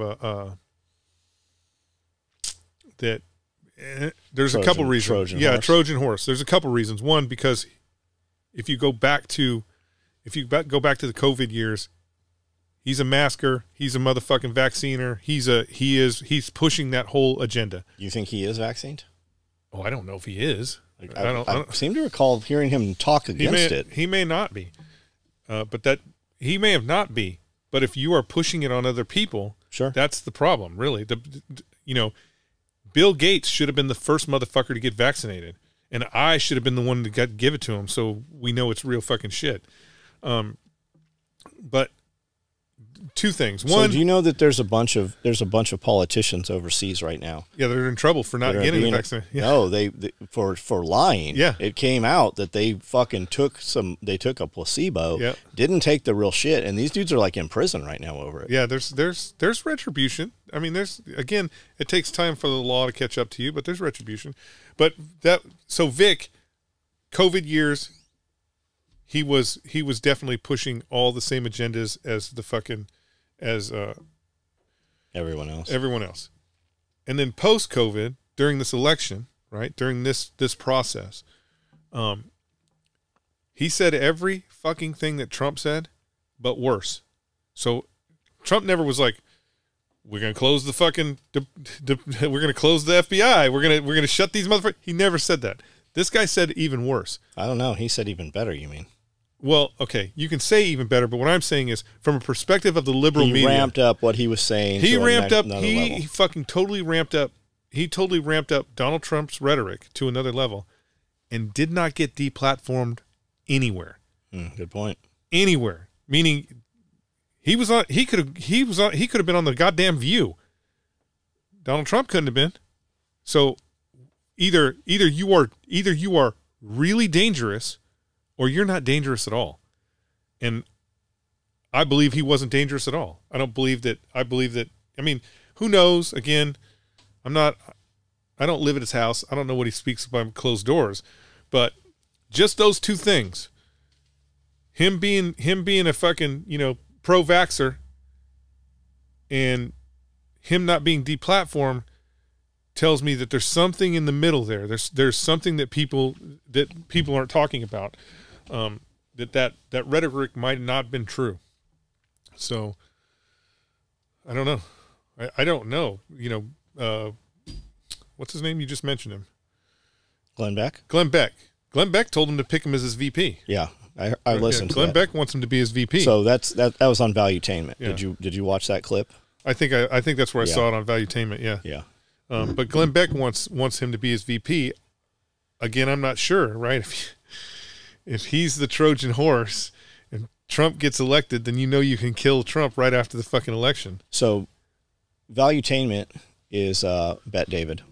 there's a couple reasons. Trojan horse. There's a couple reasons. One, because if you go back to the COVID years, he's a masker, he's a motherfucking vacciner, he's pushing that whole agenda. You think he is vaccinated? Oh, I don't know if he is. I seem to recall hearing him talk against it. He may not be, but that he may have not be. But if you are pushing it on other people, sure, that's the problem. Really, Bill Gates should have been the first motherfucker to get vaccinated, and I should have been the one to give it to him, so we know it's real fucking shit. But two things. One, so do you know that there's a bunch of politicians overseas right now? Yeah, they're in trouble for not getting the vaccine. Yeah. No, they for lying. Yeah, it came out that they fucking took a placebo. Yeah, didn't take the real shit, and these dudes are like in prison right now over it. Yeah, there's retribution. I mean, it takes time for the law to catch up to you, but there's retribution. But so Vic, COVID years. He was definitely pushing all the same agendas as everyone else. And then post COVID, during this election, right, during this process, he said every fucking thing that Trump said, but worse. So Trump never was like, we're gonna close the fucking we're gonna close the FBI, we're gonna shut these motherfuckers. He never said that. This guy said even worse. I don't know. He said even better. You mean? Well, okay, you can say even better, but what I'm saying is, from a perspective of the liberal He media, ramped up what he was saying. he to ramped up. another He level. fucking totally ramped up. He totally ramped up Donald Trump's rhetoric to another level, and did not get deplatformed anywhere. Good point. Anywhere, meaning he was on. He could have been on the goddamn View. Donald Trump couldn't have been. So either you are really dangerous, or you're not dangerous at all. And I believe he wasn't dangerous at all. I believe that. I mean, who knows? Again, I don't live at his house. I don't know what he speaks behind closed doors, but just those two things. Him being a fucking, pro-vaxxer, and him not being deplatformed tells me that there's something in the middle there. There's something that people aren't talking about. That rhetoric might not have been true. So I don't know. I don't know. What's his name? You just mentioned him. Glenn Beck? Glenn Beck. Glenn Beck told him to pick him as his VP. Yeah, I listened to Glenn that. Beck wants him to be his VP. So that was on Valuetainment. Yeah. Did you watch that clip? I think that's where I saw it on Valuetainment. Yeah. Yeah. But Glenn Beck wants him to be his VP. Again, I'm not sure, right? If he's the Trojan horse and Trump gets elected, then you can kill Trump right after the fucking election. So Valuetainment is Bet David,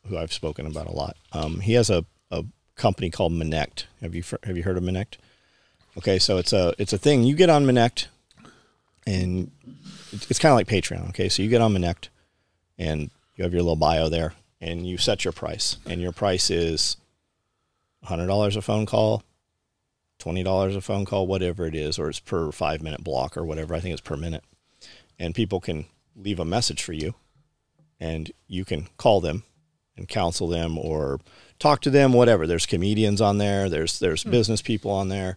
who I've spoken about a lot. He has a company called Monect. Have you heard of Monect? Okay, so it's a thing. You get on Monect, and it's kind of like Patreon. Okay, so you get on Monect, and you have your little bio there, and you set your price, and your price is $100 a phone call, $20 a phone call, whatever it is, or it's per 5-minute block or whatever. I think it's per minute, and people can leave a message for you, and you can call them and counsel them or talk to them, whatever. There's comedians on there. There's business people on there.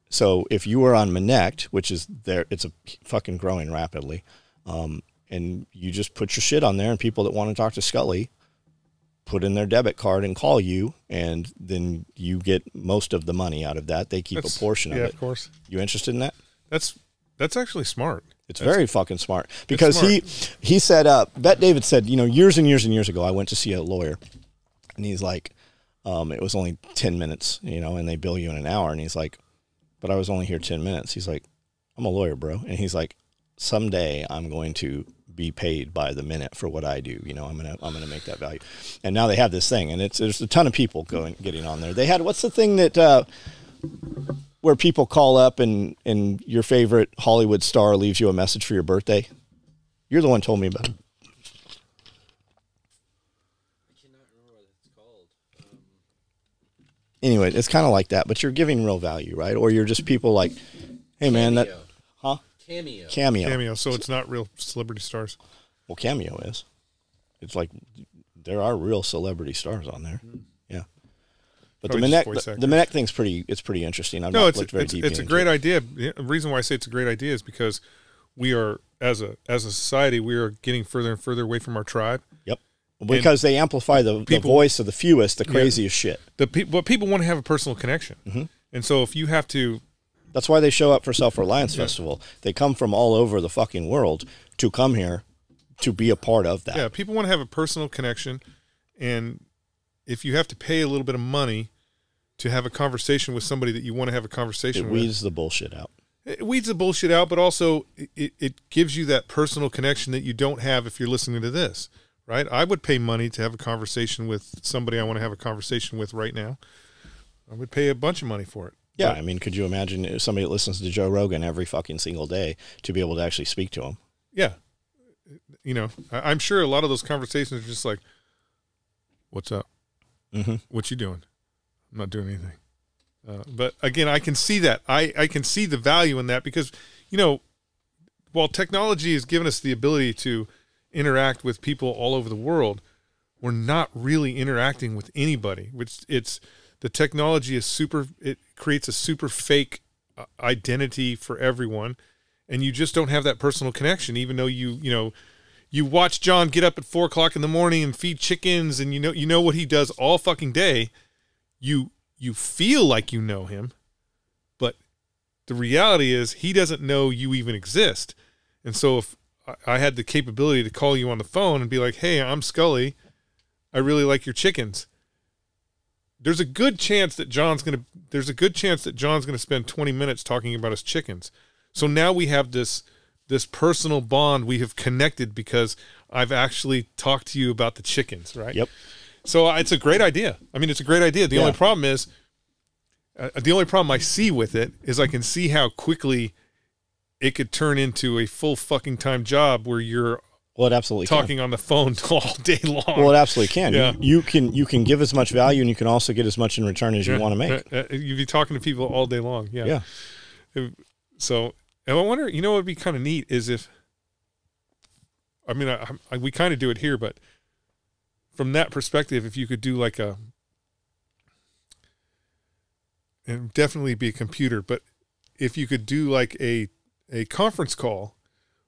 So if you are on Monect, which is there, it's a fucking growing rapidly, and you just put your shit on there, and people that want to talk to Scully put in their debit card and call you, and then you get most of the money out of that. They keep a portion of it. Yeah, of course. You interested in that? That's actually smart. It's very fucking smart, because he said, Bet David said, years and years and years ago, I went to see a lawyer, and he's like, it was only 10 minutes, and they bill you in an hour. And he's like, but I was only here 10 minutes. He's like, I'm a lawyer, bro. And he's like, someday I'm going to be paid by the minute for what I do. I'm going to make that value. And now they have this thing, and there's a ton of people getting on there. They had, what's the thing that, where people call up and your favorite Hollywood star leaves you a message for your birthday? You're the one who told me about it. I cannot remember what it's called. Anyway, it's kind of like that, but you're giving real value, right? Or you're just people like, hey, man, that, huh? Cameo. Cameo, so it's not real celebrity stars. Well, Cameo is. It's like there are real celebrity stars on there. Yeah. But Probably just voice the actors. Monect thing's pretty interesting. I've No, not looked very deeply it's a into great it. idea. The reason why I say it's a great idea is because we are, as a society, we are getting further and further away from our tribe. Yep. Because they amplify the voice of the fewest, the craziest shit. But people want to have a personal connection. Mm-hmm. And so if you have to, That's why they show up for Self-Reliance Festival. They come from all over the fucking world to come here to be a part of that. yeah, people want to have a personal connection. And if you have to pay a little bit of money to have a conversation with somebody that you want to have a conversation It with. weeds the bullshit out. It weeds the bullshit out, but also it gives you that personal connection that you don't have if you're listening to this, right? I would pay money to have a conversation with somebody I want to have a conversation with right now. I would pay a bunch of money for it. Yeah, But- I mean, could you imagine if somebody that listens to Joe Rogan every fucking single day to be able to actually speak to him? Yeah. I'm sure a lot of those conversations are just like, what's up? Mm-hmm. What you doing? I'm not doing anything. But again, I can see that. I can see the value in that because, while technology has given us the ability to interact with people all over the world, we're not really interacting with anybody. The technology is it creates a super fake identity for everyone. And you just don't have that personal connection, even though you watch John get up at 4:00 in the morning and feed chickens, and you know what he does all fucking day. You feel like you know him, the reality is he doesn't know you even exist. And so if I had the capability to call you on the phone and be like, hey, I'm Scully, I really like your chickens, there's a good chance that John's going to spend 20 minutes talking about his chickens. So now we have this personal bond. We have connected because I've actually talked to you about the chickens, right? Yep. So it's a great idea. I mean, it's a great idea. The only problem is, the only problem I see with it is I can see how quickly it could turn into a full fucking time job where you're Well, it absolutely talking on the phone all day long. Well, it absolutely can. Yeah. You can give as much value, and you can also get as much in return as you want to make. You'd be talking to people all day long. Yeah. So, and I wonder, you know, what would be kind of neat is if, I mean, we kind of do it here, but from that perspective, if you could do like and definitely be a computer, but if you could do like a conference call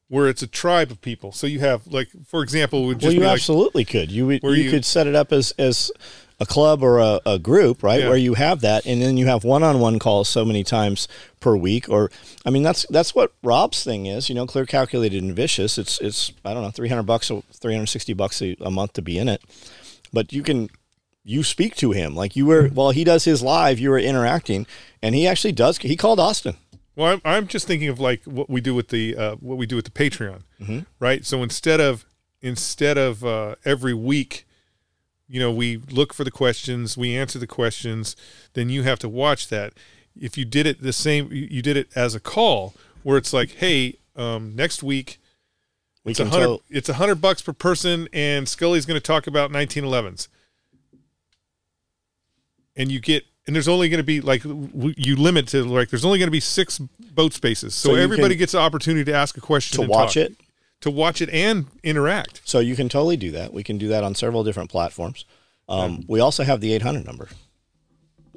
where it's a tribe of people. So you have, like, for example, it would just Well, you be absolutely could. You could set it up as a club or a group, right? Yeah. Where you have that, and then you have one-on-one calls so many times per week. Or, I mean, that's what Rob's thing is. You know, Clear, Calculated, and Vicious. It's I don't know, $300 or $360 a month to be in it. But you speak to him like you were while he does his live. You were interacting, and he actually does. He called Austin. Well, I'm just thinking of like what we do with the Patreon, Mm-hmm. right? So instead of every week, you know, we look for the questions, we answer the questions, then you have to watch that. If you did it the same, you did it as a call where it's like, hey, next week it's $100 per person, and Scully's going to talk about 1911s, and you get. And there's only going to be, like, you limit to, like, there's only going to be 6 boat spaces. So everybody gets the opportunity to ask a question. To watch it. To watch it and interact. So you can totally do that. We can do that on several different platforms. We also have the 800 number.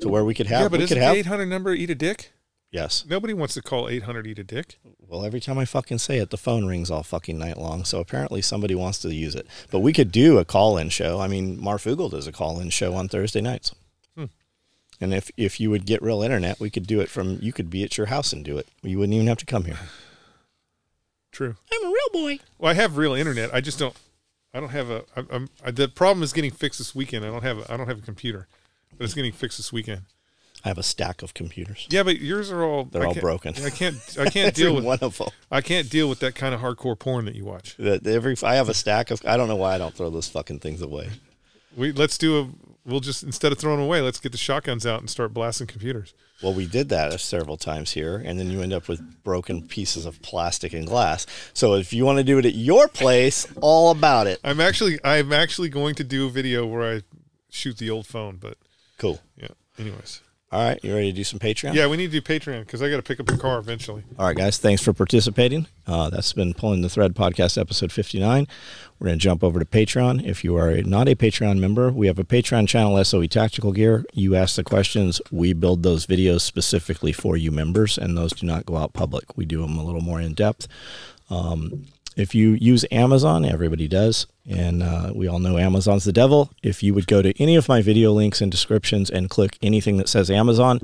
So where we could have. Yeah, but isn't the 800 number eat a dick? Yes. Nobody wants to call 800 eat a dick. Well, every time I fucking say it, the phone rings all fucking night long. So apparently somebody wants to use it. But we could do a call-in show. I mean, Marfugel does a call-in show on Thursday nights. And if you would get real internet, we could do it from, you could be at your house and do it. You wouldn't even have to come here. True. I'm a real boy. Well, I have real internet. I just don't have the problem is getting fixed this weekend. I don't have a computer, but it's getting fixed this weekend. I have a stack of computers. Yeah, but yours are all, they're all broken. I can't deal with one of them. I can't deal with that kind of hardcore porn that you watch. I have a stack of, I don't know why I don't throw those fucking things away. We'll just, instead of throwing them away, let's get the shotguns out and start blasting computers. Well, we did that several times here, and then you end up with broken pieces of plastic and glass. So if you want to do it at your place, all about it. I'm actually going to do a video where I shoot the old phone, but cool. Yeah. Anyways. All right, you ready to do some Patreon? Yeah, we need to do Patreon because I got to pick up the car eventually. All right, guys, thanks for participating. That's been Pulling the Thread podcast episode 59. We're going to jump over to Patreon. If you are not a Patreon member, we have a Patreon channel, SOE Tactical Gear. You ask the questions. We build those videos specifically for you members, and those do not go out public. We do them a little more in depth. If you use Amazon, everybody does, and we all know Amazon's the devil. If you would go to any of my video links and descriptions and click anything that says Amazon,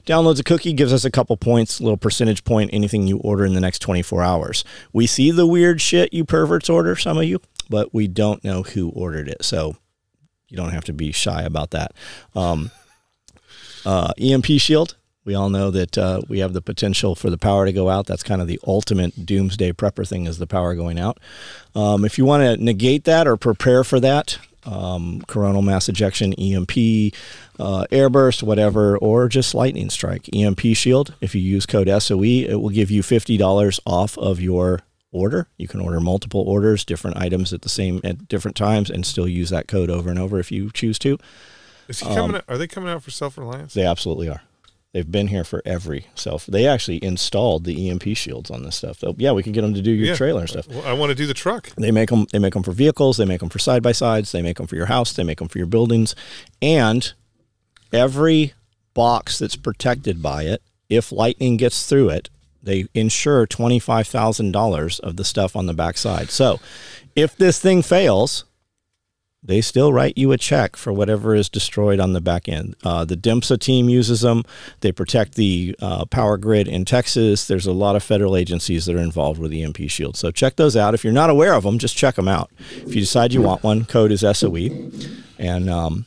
downloads a cookie, gives us a couple points, a little percentage point, anything you order in the next 24 hours. We see the weird shit you perverts order, some of you, but we don't know who ordered it, so you don't have to be shy about that. EMP Shield. We all know that we have the potential for the power to go out. That's kind of the ultimate doomsday prepper thing, is the power going out. If you want to negate that or prepare for that, coronal mass ejection, EMP, airburst, whatever, or just lightning strike, EMP Shield. If you use code SOE, it will give you $50 off of your order. You can order multiple orders, different items at different times, and still use that code over and over if you choose to. Is he coming out, are they coming out for Self-Reliance? They absolutely are. They've been here for every They actually installed the EMP shields on this stuff. Yeah, we can get them to do your trailer and stuff. Well, I want to do the truck. They make them. They make them for vehicles. They make them for side-by-sides. They make them for your house. They make them for your buildings. And every box that's protected by it, if lightning gets through it, they insure $25,000 of the stuff on the backside. So if this thing fails, they still write you a check for whatever is destroyed on the back end. The DEMSA team uses them. They protect the power grid in Texas. There's a lot of federal agencies that are involved with EMP Shield. So check those out. If you're not aware of them, just check them out. If you decide you want one, code is SOE. And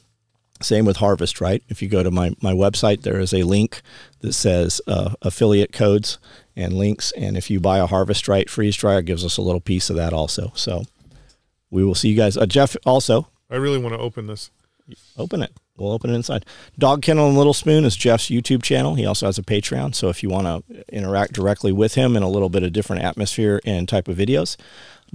same with Harvest, right? If you go to my website, there is a link that says affiliate codes and links. And if you buy a Harvest Right freeze dryer, it gives us a little piece of that also. So we will see you guys. Jeff, also. I really want to open this. Open it. We'll open it inside. Dog Kennel and Little Spoon is Jeff's YouTube channel. He also has a Patreon. So if you want to interact directly with him in a little bit of different atmosphere and type of videos,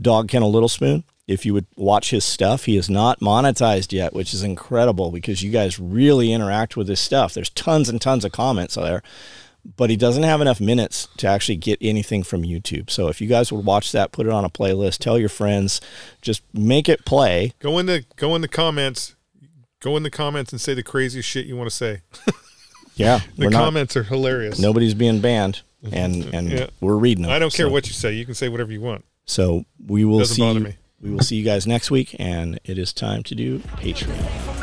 Dog Kennel Little Spoon. If you would watch his stuff, he is not monetized yet, which is incredible because you guys really interact with his stuff. There's tons and tons of comments there, but he doesn't have enough minutes to actually get anything from YouTube. So if you guys would watch that, put it on a playlist, tell your friends, just make it play. Go in the comments. Go in the comments and say the craziest shit you want to say. Yeah. The comments are hilarious. Nobody's being banned, and Yeah. we're reading them. I don't care what you say. You can say whatever you want. So we will Doesn't bother see. me. We will see you guys next week, and it is time to do Patreon.